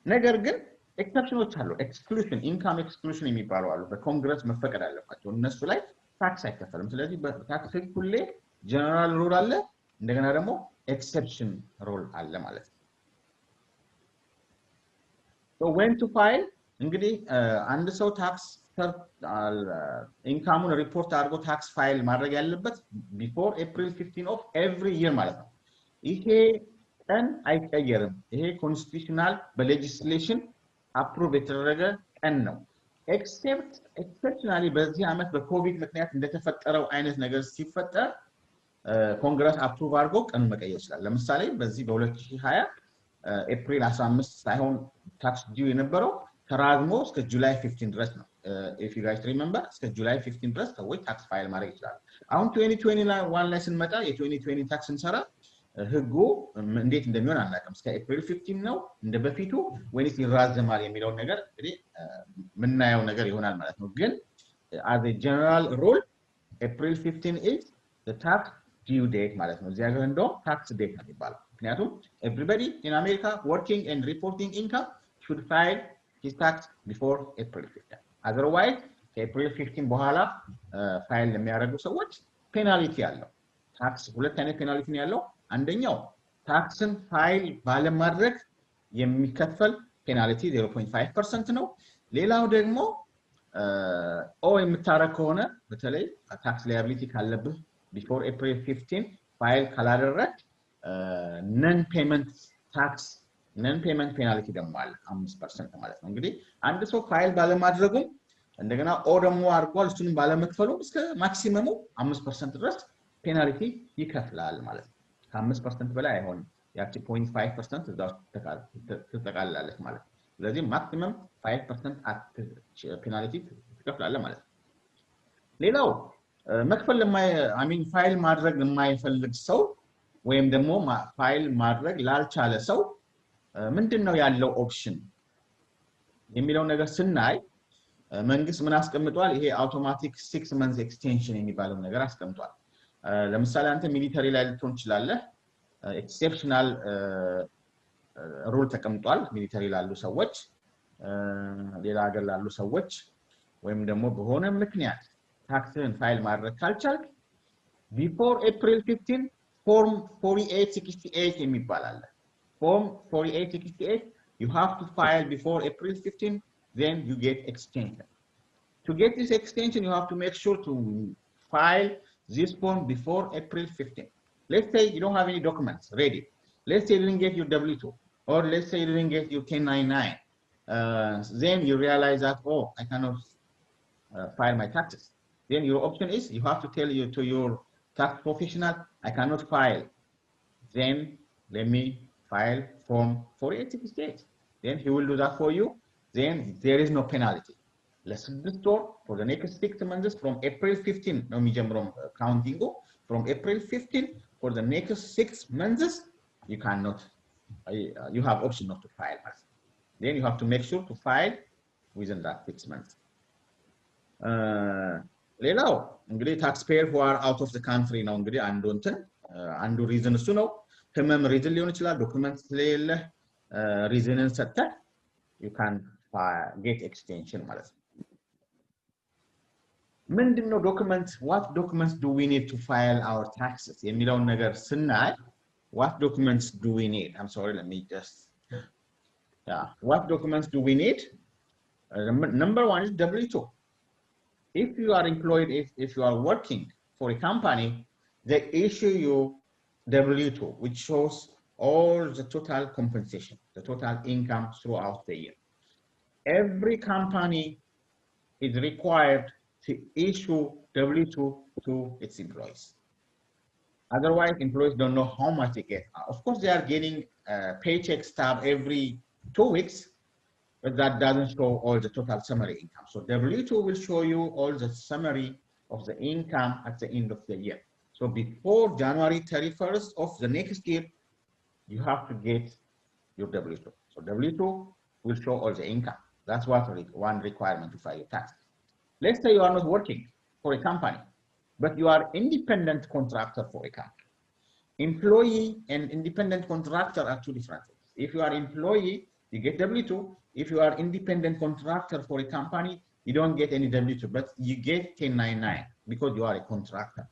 ነገር ግን ኤክሰፕሽኖች አሉ ኤክስክሉዥን ኢንካም ኤክስክሉዥን የሚባሉ አሉ በኮንግረስ መፈቀድ አለባቸው እነሱ ላይ ታክስ አይከፈልም ስለዚህ በታክስ ህግ ሁሌ ጀነራል ሩል አለ እንደገና ደግሞ ኤክሰፕሽን ሩል አለ ማለት ነው so when to file እንግዲህ አንድ ሰው ታክስ ኢንካሙን ሪፖርት አድርጎ ታክስ ፋይል ማድረግ ያለበት before April 15 of every year ማለት ነው ይሄ ቀን አይቀየርም ይሄ ኮንስቲቱሽናል በሌጂስሌሽን አፕሩቭ የተደረገ ቀን ነው ኤክሰፕሽናሊ በዚህ አመት በኮቪድ ምክንያት እንደተፈጠረው አይነት ነገር ሲፈጠር ኮንግረስ አፕሩቭ አድርጎ ቀን መቀየር ይችላል ለምሳሌ በዚህ በ2020 ኤፕሪል 15 ሳይሆን ታክስ ዲው የነበረው ተራዝሞ እስከ ጁላይ 15 ድረስ ነው if you guys remember እስከ ጁላይ 15 ድረስ ሰዎች ታክስ ፋይል ማድረግ ይችላሉ አሁን 2021 ላይ ስንመጣ የ2020 ታክስ እንሰራ ህጉ እንዴት እንደሚሆን አናውቅም እስከ ኤፕሪል 15 ነው እንደበፊቱ ወይስ ይራዘማል የሚለው ነገር እንግዲህ ምናየው ነገር ይሆናል ማለት ነው ግን as a general rule April 15 is the tax due date ማለት ነው እዚያ ጋር እንደው tax date ነው የሚባለው ምክንያቱም everybody in America working and reporting income should file his tax before April 15 otherwise April 15 በኋላ ፋይል የሚያደርጉ ሰዎች ፔናልቲ አለው ታክስ ሁለት አይነት ፔናልቲ ነው ያለው አንደኛው ታክስን ፋይል ባለማድረግ የሚከፈል ፔናልቲ 0.5% ነው ሌላው ደግሞ ኦ የምታረግ ከሆነ በተለይ ታክስ ላያቢሊቲ ካለብህ before April 15 ፋይል ካላደረግ non payment penalty ደግሞ አለ 5% ማለት ነው እንግዲህ አንድ ሰው ፋይል ባለማድረጉም እንደገና ኦ ደግሞ አርጓል እሱንም ባለመክፈሉ እስከ ማክሲመሙ 5% ድረስ ፔናልቲ ይከፍላል ማለት ነው ከ5% በላይ አይሆንም ያቺ 0.5% እዛው ተጠቃልላለች ማለት ነው ስለዚህ ማክሲመም 5% ፔናልቲ ትከፍላለህ ማለት ነው ሌላው መክፈል ፋይል ማድረግ የማይፈልግ ሰው ወይም ደግሞ ፋይል ማድረግ ላልቻለ ሰው ምንድነው ያለው ኦፕሽን የሚለው ነገር ስናይ መንግስት ምን አስቀምጧል ይሄ አውቶማቲክ 6 months ኤክስቴንሽን የሚባለው ነገር አስቀምጧል ለምሳሌ አንተ ሚሊተሪ ላይ ልትሆን ይችላል ኤክሴፕሽናል ሩል ተቀምጧል ሚሊተሪ ላሉ ሰዎች ሌላ ሀገር ላሉ ሰዎች ወይም ደግሞ በሆነ ምክንያት ታክስን ፋይል ማድረግ ካልቻልክ before April 15 form 4868 የሚባል አለ form 4868 you have to file before April 15 then you get extension to get this extension you have to make sure to file this form before April 15 let's say you don't have any documents ready let's say you didn't get your W2 or let's say you didn't get your 1099 then you realize that oh I cannot file my taxes then your option is you have to tell to your tax professional I cannot file then let me file form 4868 then he will do that for you then there is no penalty let's store for the next 6 months from April 15 no mijamrom counting from April 15 for the next 6 months you cannot you have option not to file then you have to make sure to file within that 6 months ሌላው እንግዲህ taxpayer who are out of the country ነው እንግዲህ አንዱ ሪዝን እሱ ነው ህመም ሪዝን ሊሆን ይችላል ዶክመንት ስለሌለ ሪዝንን ሰጥተህ you can get extension ማለት ነው ምንድነው ዶክመንት what documents do we need to file our taxes የሚለውን ነገር ስናይ what documents do we need I'm sorry let me just what documents do we need number 1 is W2 if you are employed if you are working for a company they issue you W2 which shows all the total compensation the total income throughout the year every company is required to issue W2 to its employees otherwise employees don't know how much they get of course they are getting paycheck stub every 2 weeks but that doesn't show all the total summary income so W2 will show you all the summary of the income at the end of the year so before January 31st of the next year you have to get your W2 so W2 will show all the income that's what one requirement to file your tax let's say you are not working for a company but you are independent contractor for a company employee and independent contractor are two different things if you are employee you get W2 if you are independent contractor for a company you don't get any W2 but you get 1099 because you are a contractor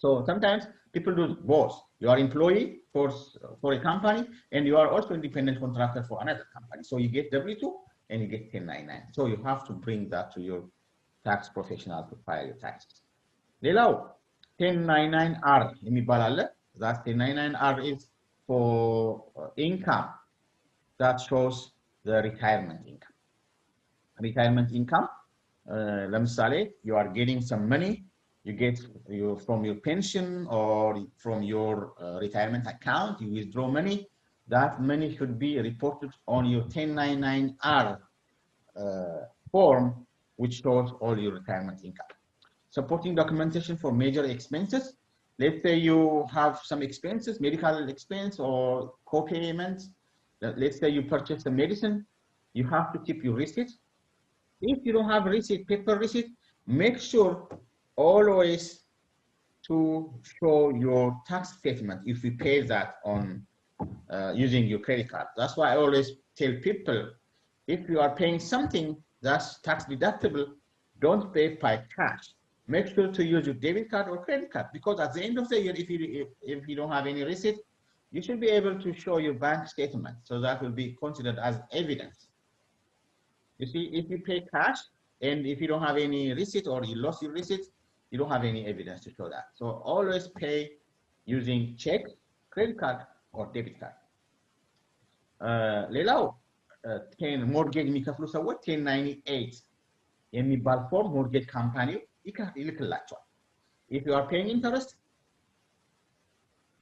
so sometimes people do both you are employee for a company and you are also independent contractor for another company so you get W2 and you get 1099 so you have to bring that to your tax professional to file your taxes ሌላው 1099R የሚባል አለ that 1099R is for income that shows the retirement income ለምሳሌ you are getting some money you get from your pension or from your retirement account you withdraw money that money should be reported on your 1099R form which shows all your retirement income supporting documentation for major expenses let's say you have some expenses medical expense or co-payments let's say you purchase a medicine you have to keep your receipt if you don't have receipt paper receipt make sure always to show your tax statement if you pay that on using your credit card that's why I always tell people if you are paying something that's tax deductible don't pay by cash make sure to use your debit card or credit card because at the end of the year if you don't have any receipt you should be able to show your bank statement so that will be considered as evidence you see if you pay cash And if you don't have any receipt or you lost your receipt, you don't have any evidence to show that. So always pay using check, credit card, or debit card. ሌላው ሞርጌጅ የሚከፍሉ ሰዎች 1098 የሚባል ፎርም ሞርጌጅ ካምፓኒው ይልክላቸዋል። If you are paying interest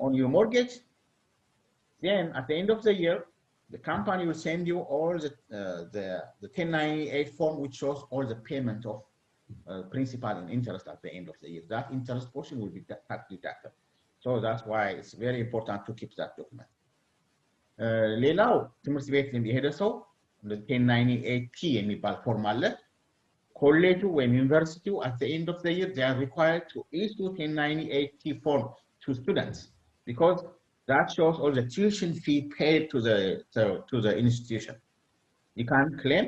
on your mortgage, then at the end of the year, the company will send you all the 1098 form, which shows all the payment of principal and interest at the end of the year. That interest portion will be tax deducted. So that's why it's very important to keep that document. ሌላው ትምህርት ቤት የሄደ ሰው 1098T የሚባል ፎርም አለ። ኮሌጁ ወይም ዩኒቨርሲቲው at the end of the year they are required to issue 1098T form to students because that shows all the tuition fee paid to the institution. You can't claim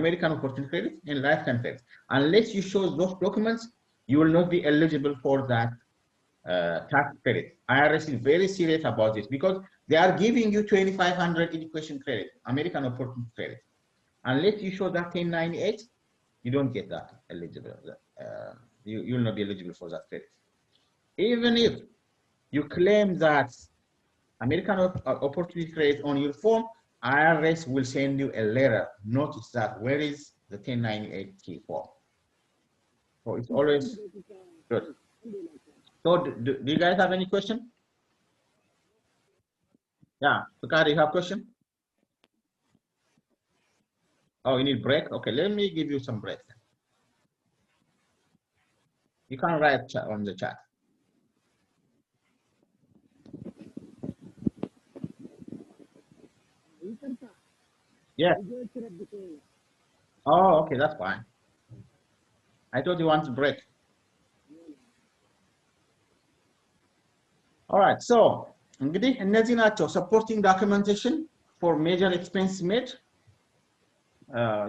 American Opportunity Credit and Lifetime Credit unless you show those documents. You will not be eligible for that tax credit. IRS is very serious about this because they are giving you 2,500 education credit, American Opportunity Credit. Unless you show that 1098, you don't get that eligible. You will not be eligible for that credit. Even if you claim that American Opportunity Credit on your form, IRS will send you a letter. Notice that where is the 1098T form. So it's always good. So do you guys have any question? Yeah, Sukari, you have question? Oh, you need break? Okay, let me give you some break. You can write on the chat. Yeah. Oh, okay, that's fine. I thought you want to break. All right, so እንግዲህ እነዚህ ናቸው supporting documentation for major expense made.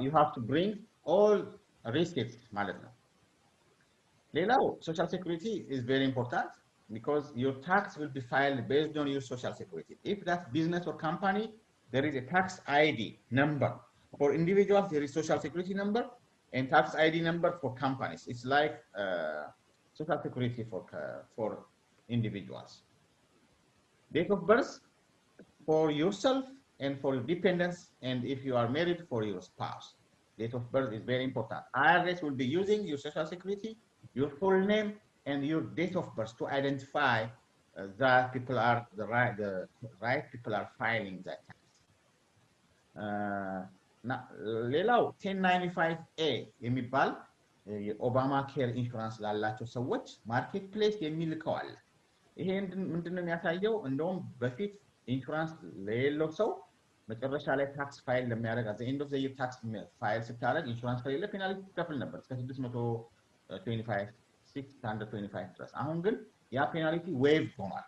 You have to bring all receipts ማለት ነው። ሌላው social security is very important because your tax will be filed based on your social security. If that's business or company, there is a tax ID number. For individuals, there is social security number and tax ID number for companies. It's like social security for individuals. Date of birth for yourself and for dependents, and if you are married, for your spouse. Date of birth is very important. IRS will be using your social security, your full name, and your date of birth to identify that people are the right people are filing that tax. ሌላው 1095A የሚባል የኦባማ ኬር ኢንሹራንስ ላላቸው ሰዎች ማርኬት ፕሌስ የሚልከው አለ። ይሄ ምንድነው የሚያሳየው? እንደውም በፊት ኢንሹራንስ ለሌለው ሰው መጨረሻ ላይ ታክስ ፋይል ለሚያደርግ at the end of the year ታክስ ፋይል ስታደርግ ኢንሹራንስ ከሌለ ፔናልቲ ትከፍል ነበር እስከ 625 ድረስ። አሁን ግን ያ ፔናልቲ ዌይቭ ሆኗል።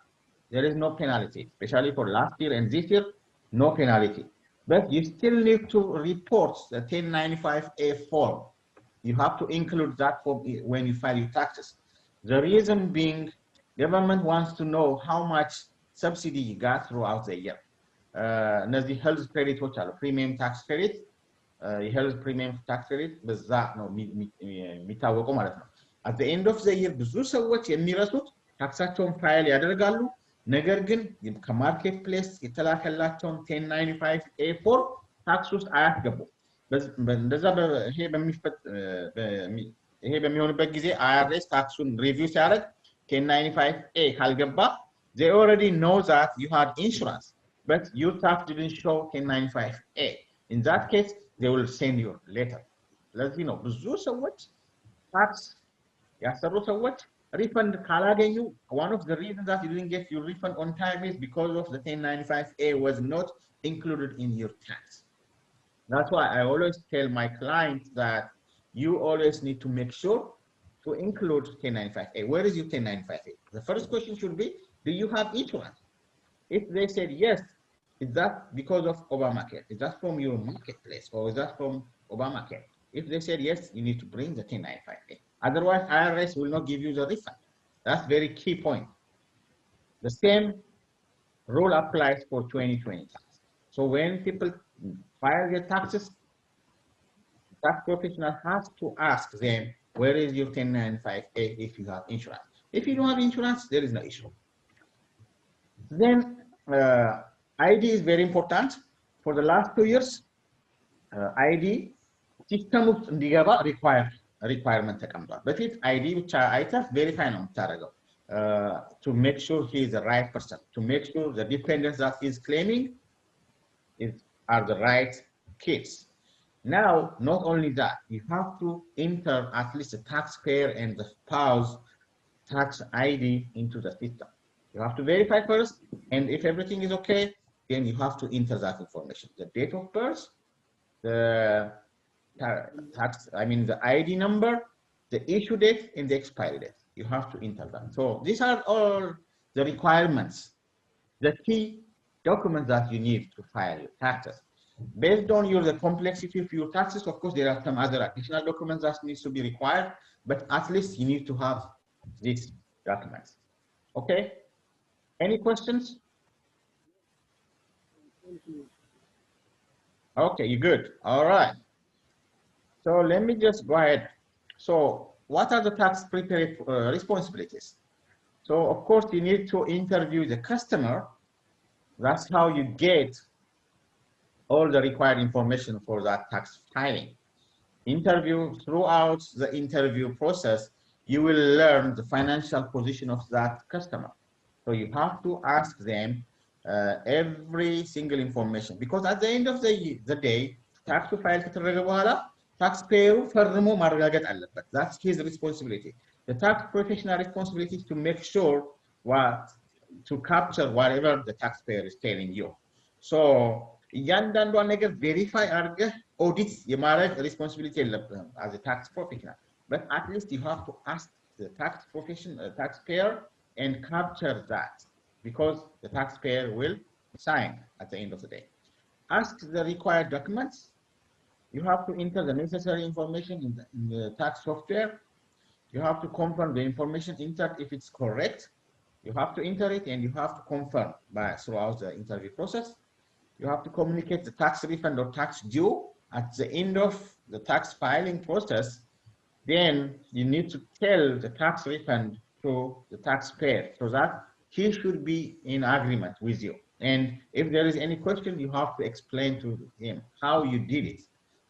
there is no penalty, especially for last year and this year, no penalty. But you still need to report the 1095A form. You have to include that form when you file your taxes. The reason being, government wants to know how much subsidy you got throughout the year. እነዚህ health credit አሉ፣ premium tax credit፣ የhealth premium tax credit በዛ ነው የሚታወቀው ማለት ነው። at the end of the year ብዙ ሰዎች የሚረሱት ታክሳቸውን ፋይል ያደርጋሉ፣ ነገር ግን ከማርኬት ፕሌስ የተላከላቸውን 1095A ፎርም ታክስ ውስጥ አያስገቡም። እንደዛ ይሄ በሚሆንበት ጊዜ IRS ታክሱን ሪቪው ሲያደርግ 1095A ካልገባ they already know that you had insurance, but your tax didn't show 1095A. In that case, they will send you a letter. ለዚህ ነው ብዙ ሰዎች ታክስ ያሰሩ ሰዎች refund ካላገኙ one of the reasons that you didn't get your refund on time is because of the 1095A was not included in your tax. That's why I always tell my clients that you always need to make sure to include 1095A. Where is your 1095A? The first question should be, do you have insurance? If they said yes, is that because of Obamacare? Is that from your marketplace or is that from Obamacare? If they said yes, you need to bring the 1095A. Otherwise, IRS will not give you the refund. That's very key point. The same rule applies for 2020 tax. So when people file their taxes, tax professional has to ask them, where is your 1095A if you have insurance? If you don't have insurance, there is no issue. Then ID is very important. For the last 2 years, ID system እንዲገባ requirement ተቀምጧል። በፊት ID ብቻ አይተህ verify ነው የምታደርገው to make sure he is the right person, to make sure the dependents that he is claiming are the right kids. Now, not only that, you have to enter at least the taxpayer and the spouse tax ID into the system. You have to verify first, and if everything is okay, then you have to enter that information. The date of birth, the the ID number, the issue date, and the expiry date. You have to enter that. So these are all the requirements, the key documents that you need to file your taxes. Based on the complexity of your taxes, of course, there are some other additional documents that needs to be required, but at least you need to have these documents. Okay? Any questions? Okay, you're good. All right. So let me just go ahead. So what are the tax prepared responsibilities? So of course, you need to interview the customer. That's how you get all the required information for that tax filing. Throughout the interview process, you will learn the financial position of that customer. So you have to ask them every single information, because at the end of the day, tax file ከተደረገ በኋላ taxpayer ፈርሞ ማረጋገጥ አለበት. That's his responsibility. The tax professional responsibility is to make sure to capture whatever the taxpayer is telling you. So እያንዳንዷን ነገር verify አድርገህ audit የማድረግ responsibility የለብህም as a tax professional, but at least you have to ask the taxpayer and capture that, because the taxpayer will sign at the end of the day. Ask the required documents. You have to enter the necessary information in the tax software. You have to confirm the information entered if it's correct. You have to enter it and you have to confirm throughout the interview process. You have to communicate the tax refund or tax due at the end of the tax filing process. Then you need to tell the tax refund to the taxpayer so that he should be in agreement with you. And if there is any question, you have to explain to him how you did it.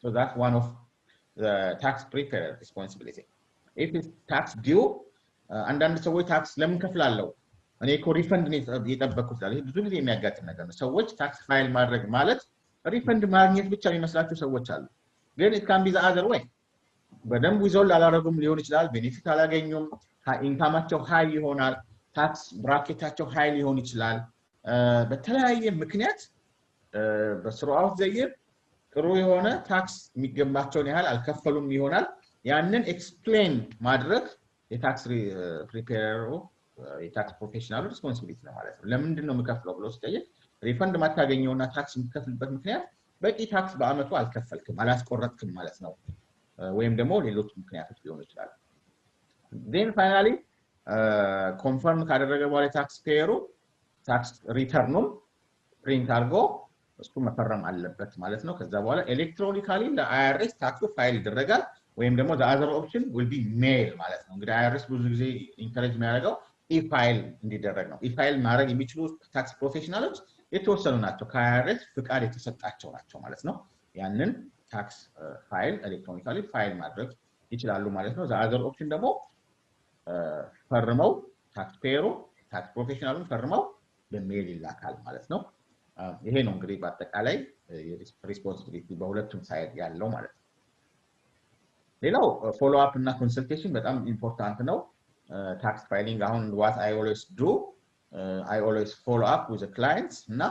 So that's one of the tax preparer responsibility. If it's tax due, አንዳንድ ሰዎች ታክስ ለምን ከፍላለሁ እኔ እኮ ሪፈንድ ነው የጠበቅኩት ይላል። ይሄ ብዙ ጊዜ የሚያጋጥም ነገር ነው። ሰዎች ታክስ ፋይል ማድረግ ማለት ሪፈንድ ማግኘት ብቻ የሚመስላቸው ሰዎች አሉ። ግን it can be the other way. በደንብ ዊዞል አላረጉም ሊሆን ይችላል፣ ቤኔፊት አላገኙም፣ ኢንካማቸው ሃይ ይሆናል፣ ታክስ ብራኬታቸው ሃይ ሊሆን ይችላል። በተለያየ ምክንያት በስሩአውት ዘይር ጥሩ የሆነ ታክስ የሚገባቸውን ያህል አልከፈሉም ይሆናል። ያንን ኤክስፕሌን ማድረግ የታክስ ፕሪፔረሩ የታክስ ፕሮፌሽናሉ ሪስፖንሲቢሊቲ ነው ማለት ነው። ለምንድን ነው የምከፍለው ብሎ ሲጠይቅ ሪፈንድ ማታገኘውና ታክስ የምትከፍልበት ምክንያት በቂ ታክስ በአመቱ አልከፈልክም አላስቆረጥክም ማለት ነው፣ ወይም ደግሞ ሌሎች ምክንያቶች ሊሆኑ ይችላሉ። then finally ኮንፈርም ካደረገ በኋላ ታክስ ፔየሩ ታክስ ሪተርኑም ፕሪንት አድርጎ እሱ መፈረም አለበት ማለት ነው። ከዛ በኋላ ኤሌክትሮኒካሊ ለአይአርኤስ ታክሱ ፋይል ይደረጋል፣ ወይም ደግሞ the other option will be mail ማለት ነው። እንግዲህ አይአርኤስ ብዙ ጊዜ ኢንከሬጅ የሚያደርገው ኢፋይል እንዲደረግ ነው። ኢፋይል ማድረግ የሚችሉ ታክስ ፕሮፌሽናሎች የተወሰኑ ናቸው፣ ከአይአርኤስ ፍቃድ የተሰጣቸው ናቸው ማለት ነው። ያንን ታክስ ፋይል ኤሌክትሮኒካሊ ፋይል ማድረግ ይችላሉ ማለት ነው። the other option ደግሞ ፈርመው ታክስ ፔየሩ ታክስ ፕሮፌሽናሉን ፈርመው በሜል ይላካል ማለት ነው። ይሄ ነው እንግዲህ በአጠቃላይ ሪስፖንሲቢሊቲ በሁለቱም ሳይድ ያለው ማለት ነው። ሌላው ፎሎ አፕ እና ኮንሰልቴሽን በጣም ኢምፖርታንት ነው። ታክስ ፋይሊንግ አሁን what I always do, I always follow up with the clients እና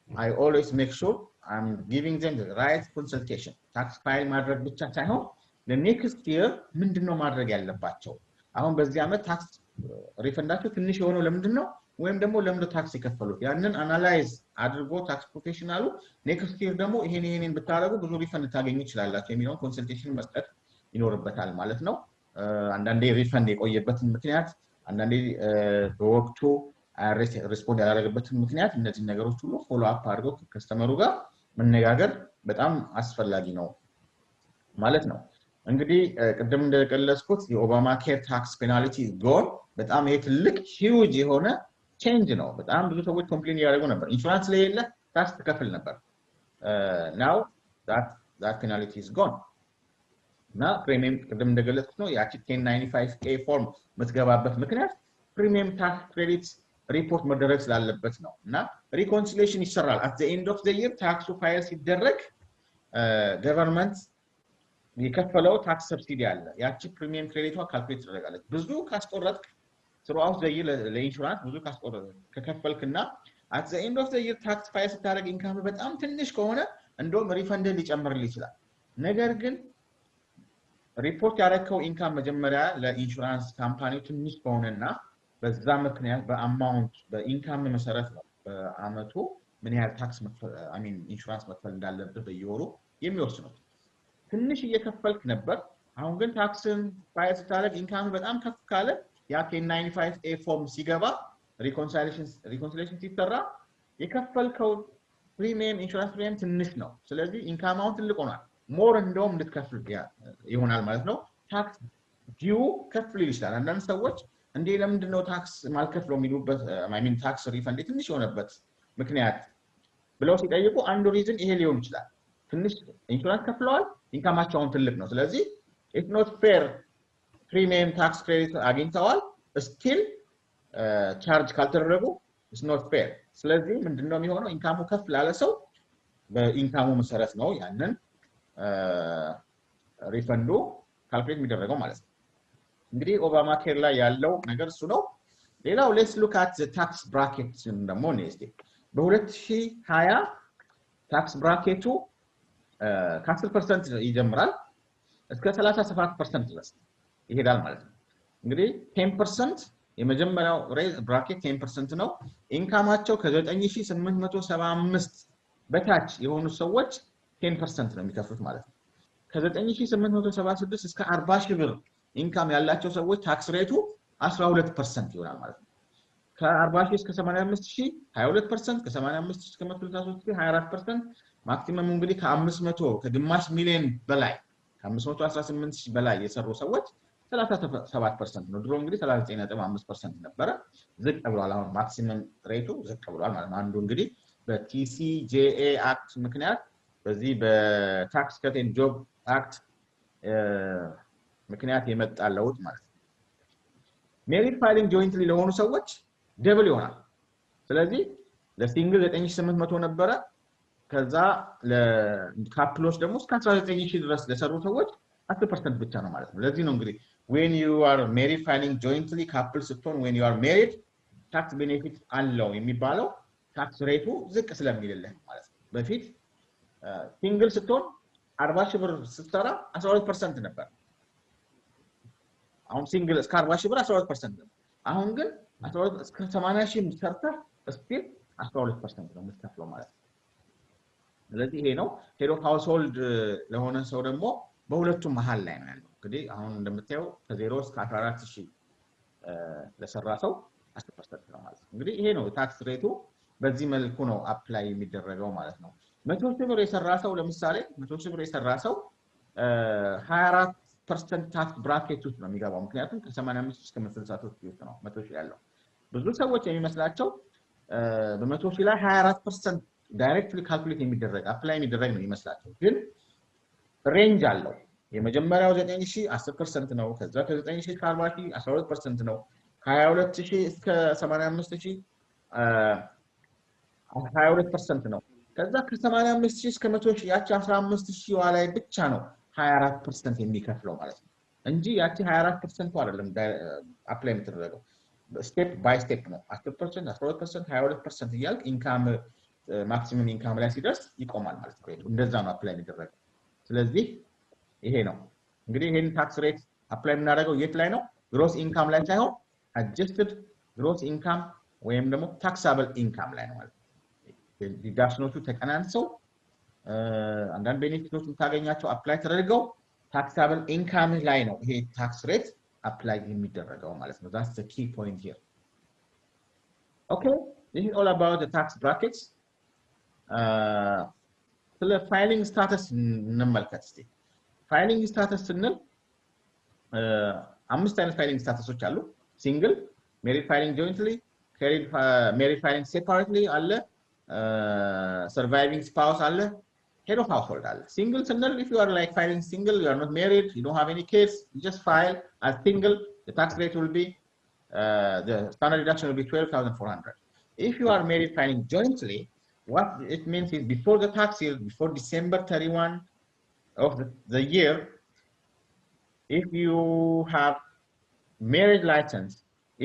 I always make sure I'm giving them the right consultation. ታክስ ፋይል ማድረግ ብቻ ሳይሆን ለኔክስት ይር ምንድነው ማድረግ ያለባቸው፣ አሁን በዚህ አመት ታክስ ሪፈንዳቸው ትንሽ የሆነው ለምንድነው ወይም ደግሞ ለምን ታክስ የከፈሉት ያንን አናላይዝ አድርጎ ታክስ ፕሮፌሽናሉ ኔክስት ይር ደግሞ ይሄን ብታረጉ ብዙ ሪፈንድ ታገኙ ይችላልላችሁ የሚለው ኮንሰልቴሽን መስጠት ይኖርበታል ማለት ነው። አንዳንዴ ሪፈንድ የቆየበትን ምክንያት፣ አንዳንዴ በወቅቱ ሪስፖንድ ያላደረገበትን ምክንያት፣ እነዚህ ነገሮች ሁሉ ፎሎ አፕ አድርጎ ከስተመሩ ጋር መነጋገር በጣም አስፈላጊ ነው ማለት ነው እንግዲህ ቅድም እንደገለጽኩት የኦባማ ኬር ታክስ ፔናልቲ ጎን በጣም ትልቅ ሂውጅ የሆነ ቼንጅ ነው በጣም ብዙ ሰዎች ኮምፕሌን ያደርጉ ነበር ኢንሹራንስ ላይ የለ ታክስ ተከፍል ነበር now that penalty is gone now premium ቅድም እንደገለጽኩት ነው ያቺ 1095A ፎርም መትገባበት ምክንያት premium tax credits ሪፖርት መደረግ ስላለበት ነው እና reconciliation ይሰራል at the end of the year ታክሱ ፋይል ሲደረግ government የከፈለው ታክስ ሰብሲዲ አለ ያቺ ፕሪሚየም ክሬዲቷ ካልኩሌት ተደረጋለች ብዙ ካስቆረጥክ throughout the year ለኢንሹራንስ ብዙ ካስቆረጥክ ከከፈልክና at the end of the year tax ፋይል ስታደርግ ኢንካም በጣም ትንሽ ከሆነ እንደውም ሪፈንድ ሊጨምርልህ ይችላል ነገር ግን ሪፖርት ያደረከው ኢንካም መጀመሪያ ለኢንሹራንስ ካምፓኒው ትንሽ ከሆነና በዛ ምክንያት በአማውንት በኢንካም መሰረት ነው በአመቱ ምን ያህል ታክስ ኢንሹራንስ መክፈል እንዳለብህ በየወሩ የሚወስነው ትንሽ እየከፈልክ ነበር አሁን ግን ታክስን ፋይል ስታደርግ ኢንካም በጣም ከፍ ካለ ያ 1095A ፎርም ሲገባ reconciliation ሲሰራ የከፈልከው ፕሪሚየም ኢንሹራንስ ፕሪሚየም ትንሽ ነው ስለዚህ ኢንካም አሁን ትልቅ ሆኗል ሞር እንደውም እንድትከፍል ይሆናል ማለት ነው ታክስ ዲው ከፍል ይችላል አንዳንድ ሰዎች እንዴ ለምንድነው ታክስ ማልከፍለው የሚሉበት ታክስ ሪፈንድ ትንሽ የሆነበት ምክንያት ብለው ሲጠይቁ አንዱ ሪዝን ይሄ ሊሆን ይችላል ትንሽ ኢንሹራንስ ከፍለዋል ኢንካማቸው ትልቅ ነው ስለዚህ it's not fair premium tax credit አግኝተዋል still ቻርጅ ካልተደረጉ it's not fair ስለዚህ ምንድነው የሚሆነው ኢንካሙ ከፍ ላለ ሰው በኢንካሙ መሰረት ነው ያንን ሪፈንዱ ካልኩሌት የሚደረገው ማለት ነው እንግዲህ ኦባማ ኬር ላይ ያለው ነገር እሱ ነው ሌላው let's look at the tax bracket ደግሞ ነስቲ በ2020 ታክስ ብራኬቱ ከ10% ይጀምራል እስከ 37% ድረስ ይሄዳል ማለት ነው እንግዲህ 10% የመጀመሪያው ሬዝ ብራኬት 10% ነው ኢንካማቸው ከ9875 በታች የሆኑ ሰዎች 10% ነው የሚከፍሉት ማለት ነው ከ9876 እስከ 40000 ብር ኢንካም ያላቸው ሰዎች ታክስ ሬቱ 12% ይሆናል ማለት ነው ከ40000 እስከ 85000 22% ከ85000 እስከ 163000 24% ማክሲመም እንግዲህ ከ500 ከግማሽ ሚሊዮን በላይ ከ518000 በላይ የሰሩ ሰዎች 37% ነው ድሮ እንግዲህ 39.5% ነበረ ዝቅ ብሏል አሁን ማክሲመም ሬቱ ዝቅ ብሏል ማለት ነው አንዱ እንግዲህ በቲሲጄኤ አክት ምክንያት በዚህ በታክስ ከት ኤንድ ጆብ አክት ምክንያት የመጣ ለውጥ ማለት ነው ሜሪት ፋይሊንግ ጆይንትሊ ለሆኑ ሰዎች ደብል ይሆናል ስለዚህ ለሲንግል 9800 ነበረ ከዛ ለካፕሎች ደግሞ እስከ 19000 ድረስ ለሰሩ ሰዎች 10% ብቻ ነው ማለት ነው ለዚህ ነው እንግዲህ when you are married filing jointly couple ስትሆን when you are married tax benefit አለው የሚባለው ታክስ ሬቱ ዝቅ ስለሚልልህ ማለት ነው በፊት ሲንግል ስትሆን 40000 ብር ስትሰራ 12% ነበር አሁን ሲንግል እስከ 40000 ብር 12% ነው አሁን ግን 12 እስከ 80000 ሰርተህ ስቲል 12% ነው የምትከፍለው ማለት ነው ስለዚህ ይሄ ነው ሄድ ኦፍ ሃውስሆልድ ለሆነ ሰው ደግሞ በሁለቱም መሃል ላይ ነው ያለው እንግዲህ አሁን እንደምታየው ከ0 እስከ 14000 ለሰራ ሰው 10% ነው ማለት ነው እንግዲህ ይሄ ነው ታክስ ሬቱ በዚህ መልኩ ነው አፕላይ የሚደረገው ማለት ነው 100,000 ብር የሰራ ሰው ለምሳሌ 100,000 ብር የሰራ ሰው 24% ታክስ ብራኬት ውስጥ ነው የሚገባው ምክንያቱም ከ85 እስከ 160 ውስጥ ነው 100,000 ያለው ብዙ ሰዎች የሚመስላቸው በ100,000 ላይ 24% ዳይሬክትሊ ካልኩሌት የሚደረግ አፕላይ የሚደረግ ነው ይመስላቸው ግን ሬንጅ አለው የመጀመሪያው 9000 10% ነው ከዛ ከ9000 እስከ 40000 12% ነው ከ22000 እስከ 85000 22% ነው ከዛ ከ85000 እስከ 100000 ያቺ 15000 ላይ ብቻ ነው 24% የሚከፍለው ማለት ነው እንጂ ያቺ 24% አይደለም አፕላይ የምትደረገው ስቴፕ ባይ ስቴፕ ነው 10% 12% 22% እያልክ ኢንካም ማክሲመም ኢንካም ላይ ሲደርስ ይቆማል ማለት ነው እንደዛ ነው አፕላይ የሚደረገው ስለዚህ ይሄ ነው እንግዲህ ይሄን ታክስ ሬት አፕላይ የምናደርገው የት ላይ ነው ግሮስ ኢንካም ላይ ሳይሆን adjusted gross income ወይም ደግሞ taxable income ላይ ነው ማለት ነው ዲዳክሽኖቹ ተቀናንሰው አንዳንድ ቤኔፊቶችን ታገኛቸው አፕላይ ተደርገው taxable income ላይ ነው ይሄ ታክስ ሬት አፕላይ የሚደረገው ማለት ነው that's the key point here okay this is all about the tax brackets ስለ ፋይሊንግ ስታተስ እንመልከት እስቲ filing status ስንል አምስት አይነት filing statusዎች አሉ single married filing jointly married filing separately አለ surviving spouse አለ head of household አለ single ስንል if you are like filing single you are not married you don't have any kids you just file as single the tax rate will be the standard deduction will be 12,400 if you are married filing jointly what it means is before the tax year before December 31 of the year if you have marriage license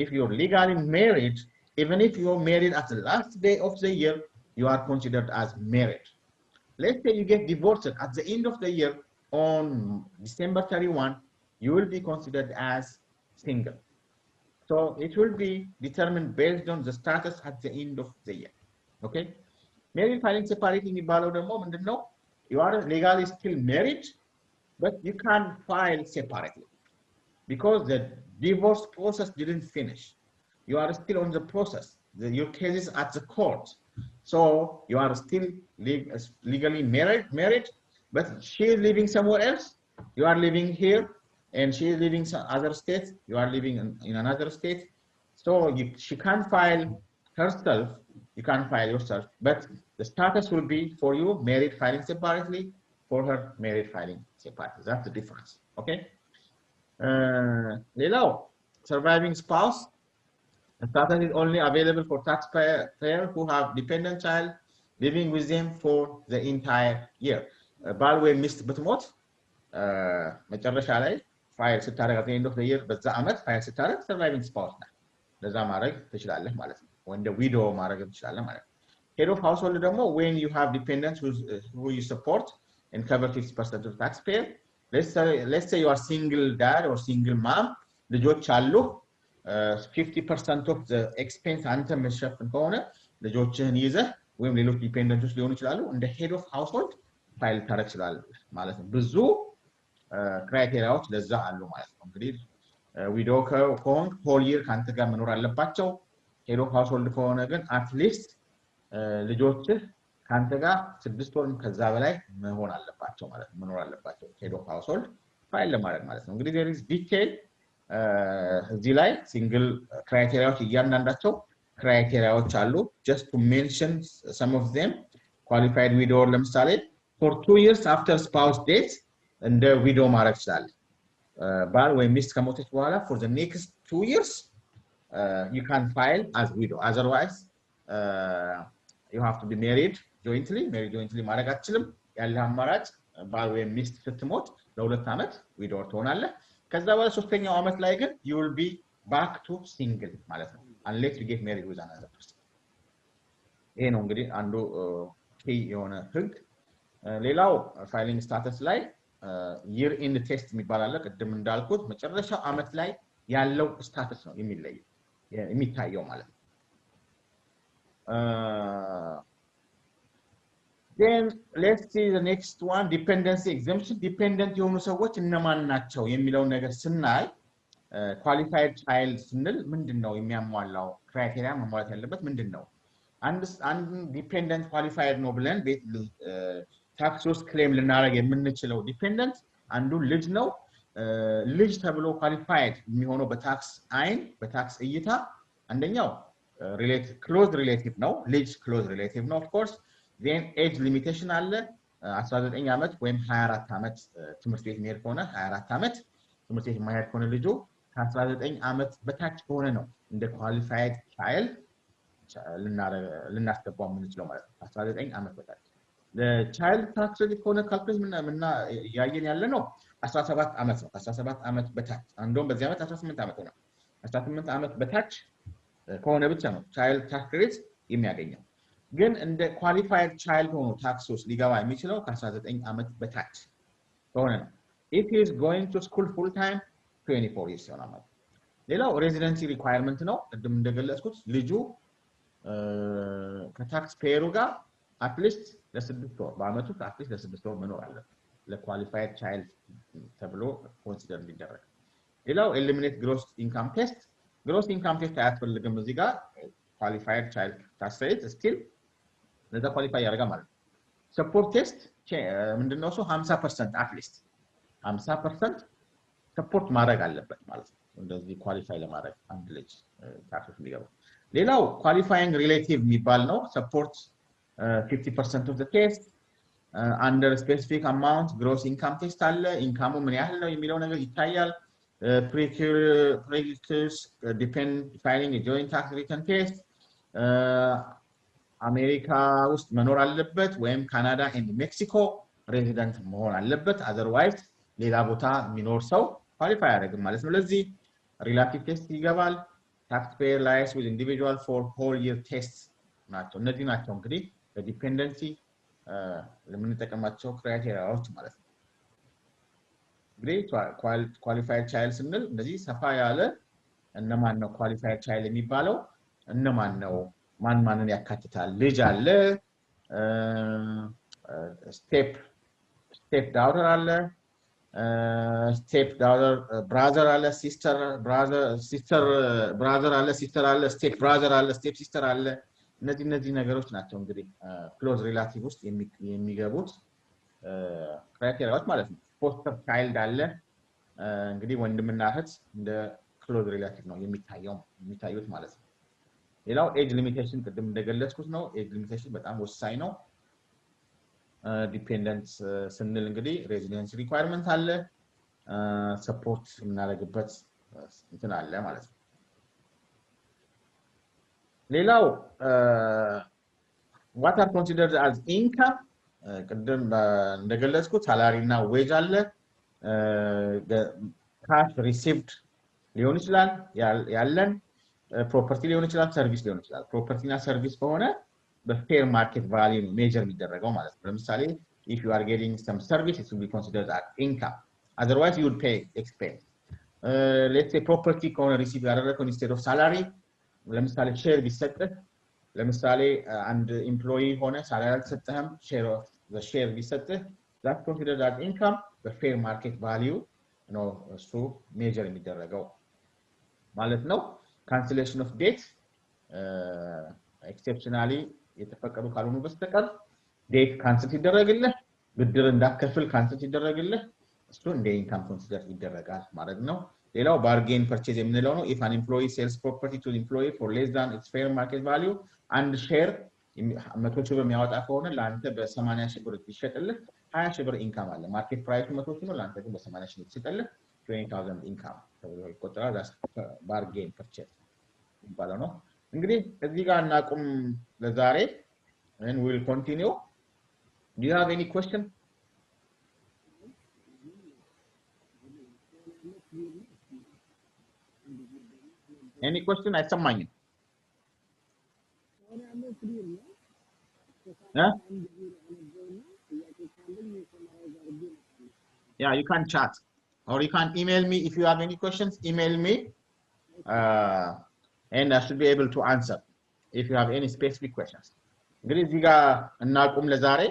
if you're legally married even if you're married at the last day of the year you are considered as married let's say you get divorced at the end of the year on December 31 you will be considered as single so it will be determined based on the status at the end of the year okay married filing separately የሚባለው ደግሞ ምንድነው you are legally still married but you can't file separately because the divorce process didn't finish you are still on the process your case is at the court so you are still legally married but she is living somewhere else you are living here and she is living some other state you are living in another state so she can't file herself you can't file yourself but the status will be for you married filing separately for her married filing separately that's the difference okay ሌላው surviving spouse the status is only available for taxpayer who have dependent child living with them for the entire year ባል ወይ ሚስት ብትሞት መጨረሻ ላይ ፋይል ስታረግ at the end of the year በዛ አመት ፋይል ስታረግ surviving spouse ነው ለዛ ማድረግ ትችላለህ ማለት ነው ወይ እንደ widow ማድረግ ትችላለህ ማለት ነው head of household ደግሞ when you have dependents who you support and cover 50% of taxpayer let's say you are single dad or single mom ልጆች አሉ 50% of the expense አንተ መሸፈን ከሆነ ልጆችህን ይዘህ ወይም ሌሎች ዲፔንደንቶች ሊሆኑ ይችላሉ እንደ head of household ፋይል ታረግ ይችላል ማለት ነው ብዙ ክራይቴሪያዎች ለዛ አሉ ማለት ነው እንግዲህ widow ከሆንክ whole year ካንተ ጋር መኖር አለባቸው head of household ከሆነ ግን at least ልጆችህ ካንተ ጋር 6 ወር ከዛ በላይ መሆን አለባቸው ማለት ነው መኖር አለባቸው head of household ፋይል ለማድረግ ማለት ነው እንግዲህ there is detail እዚህ ላይ single ክራይቴሪያዎች እያንዳንዳቸው ክራይቴሪያዎች አሉ just to mention some of them qualified widow ለምሳሌ for 2 years after spouse death እንደ widow ማድረግ ይችላል ባል ወይ ሚስት ከሞተች በኋላ for the next 2 years you can file as widow otherwise you have to be married jointly ማድረግ አትችልም ያለ አማራጭ ባል ወይ ሚስት ስትሞት ለሁለት አመት widow ትሆናለህ ከዛ በኋላ ሶስተኛው አመት ላይ ግን you will be back to single ማለት ነው unless you get married with another person ይሄ ነው እንግዲህ አንዱ key የሆነ ህግ ሌላው ፋይሊንግ ስታተስ ላይ year end test የሚባል አለ ቅድም እንዳልኩት መጨረሻው አመት ላይ ያለው ስታተስ ነው የሚታየው ማለት ነው then let's see the next one dependency exemption dependent የሆኑ ሰዎች እነማን ናቸው የሚለው ነገር ስናይ qualified child ስንል ምንድነው የሚያሟላው ክራይቴሪያ ማሟላት ያለበት ምንድነው አንድ ዲፔንደንት ኳሊፋይድ ነው ብለን ታክስ ውስጥ ክሌም ልናደርግ የምንችለው ዲፔንደንት አንዱ ልጅ ነው ልጅ ተብሎ ኳሊፋይድ የሚሆነው በታክስ አይን በታክስ እይታ አንደኛው close relative ነው ልጅ close relative ነው of course then age limitation አለ 19 አመት ወይም 24 አመት ትምህርት ቤት የሚሄድ ከሆነ 24 አመት ትምህርት ቤት የማይሄድ ከሆነ ልጁ ከ19 አመት በታች ከሆነ ነው እንደ qualified child ልናስገባው የምንችለው ማለት ነው 19 አመት በታች ለቻይልድ ታክስ ሬት ከሆነ ካልኩሌት ምንና ያየን ያለ ነው 17 አመት ነው 17 አመት በታች እንደውም በዚህ አመት 18 አመት ሆነ 18 አመት በታች ከሆነ ብቻ ነው ቻይልድ ታክስ ሬት የሚያገኘው ግን እንደ ኳሊፋይድ ቻይልድ ሆኖ ታክስ ውስጥ ሊገባ የሚችለው ከ19 አመት በታች ከሆነ ነው if he is going to school full time 24 years ይሆናል ማለት ሌላው ሬዚደንሲ ሪኳየርመንት ነው ቅድም እንደገለጽኩት ልጁ ከታክስ ፔየሩ ጋር አትሊስት ለስድስት ወር በአመቱ አትሊስት ለስድስት ወር መኖር አለበት ለኳሊፋይድ ቻይልድ ተብሎ ኮንሲደር እንዲደረግ ሌላው ኤሊሚኔት ግሮስ ኢንካም ቴስት ግሮስ ኢንካም ቴስት አያስፈልግም እዚህ ጋር ኳሊፋይድ ቻይልድ ታክስ ሬት ስቲል ለዛ ኳሊፋይ ያደርጋል ማለት ሰፖርት ቴስት ምንድነው እሱ 50% አትሊስት 50% ሰፖርት ማድረግ አለበት ማለት ነው እንደዚህ ኳሊፋይ ለማድረግ አንድ ልጅ ታክስ ሊገባ ሌላው ኳሊፋይንግ ሪሌቲቭ የሚባል ነው ሰፖርት 50% of the test under a specific amount gross income test አለ ኢንካሙ ምን ያህል ነው የሚለው ነገር ይታያል prerequisites depend filing a joint tax return test አሜሪካ ውስጥ መኖር አለበት ወይም ካናዳ and ሜክሲኮ ሬዚደንት መሆን አለበት otherwise ሌላ ቦታ የሚኖር ሰው ኳሊፋይ ያደርጋል ማለት ነው ለዚህ relative test ይገባል taxpayer lies with individual for whole year tests ናቸው እነዚህ ናቸው እንግዲህ dependency ለምንጠቀማቸው ክራይቴሪያዎች ማለት ነው እንግዲህ qualified child ስንል እንደዚህ ሰፋ ያለ እነማን ነው qualified child የሚባለው እነማን ነው ማንን ያካትታል ልጅ አለ step daughter አለ step daughter brother አለ sister brother አለ sister አለ step brother አለ step sister አለ እነዚህ ነገሮች ናቸው እንግዲህ close relative ውስጥ የሚገቡት ክራይቴሪያዎች ማለት ነው foster child አለ እንግዲህ ወንድምና እህት እንደ close relative ነው የሚታዩት ማለት ነው ሌላው age limitation ቅድም እንደገለጽኩት ነው age limitation በጣም ወሳኝ ነው dependent ስንል እንግዲህ residency requirement አለ support እናደርግበት እንትን አለ ማለት ነው ሌላው what are considered as income ቅድም እንደገለጽኩት ሳላሪ እና ዌጅ አለ cash received ሊሆን ይችላል ያለን ፕሮፐርቲ ሊሆን ይችላል ሰርቪስ ሊሆን ይችላል ፕሮፐርቲ እና ሰርቪስ ከሆነ በፌር ማርኬት ቫልዩ ነው ሜጀር የሚደረገው ማለት ነው ለምሳሌ if you are getting some service it will be considered as income otherwise you would pay expense let's say property ከሆነ receive ያደረገው instead of salary ለምሳሌ ሼር ቢሰጥህ ለምሳሌ አንድ ኤምፕሎይ ሆነ ሳላሪ አልተሰጠህም ሼር ኦፍ the share ቢሰጥህ that considered as income በፌር ማርኬት ቫልዩ ነው እሱ ሜጀር የሚደረገው ማለት ነው cancellation of debt exceptionally የተፈቀዱ ካልሆኑ በስተቀር debt cancel ሲደረግልህ ብድር እንዳከፍል cancel ሲደረግልህ እሱ እንደ ኢንካም ኮንሲደር ይደረጋል ማለት ነው ሌላው bargain purchase የምንለው ነው if an employee sells property to the employee for less than its fair market value and share 100 ሺህ ብር የሚያወጣ ከሆነ ለአንተ በ80 ሺህ ብር ይሸጥልህ 20 ሺህ ብር ኢንካም አለ ማርኬት ፕራይሱ 100 ሺህ ነው ለአንተ ግን በ80 ሺህ ይሸጥልህ 20000 ኢንካም ተብሎ ይቆጠራል bargain purchase ይባላል ነው እንግዲህ እዚህ ጋር እናቁም ለዛሬ and we'll continue do you have any question any question አይሰማኝም huh? Yeah you can chat or you can email me if you have any questions email me and I should be able to answer if you have any specific questions እንግዲህ እዚህ ጋር እናቁም ለዛሬ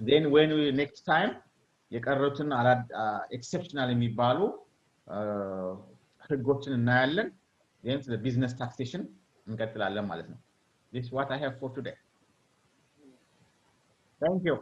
then when we next time የቀሩትን exceptional የሚባሉ ህጎችን እናያለን then the business taxation እንቀጥላለን ማለት ነው this is what I have for today thank you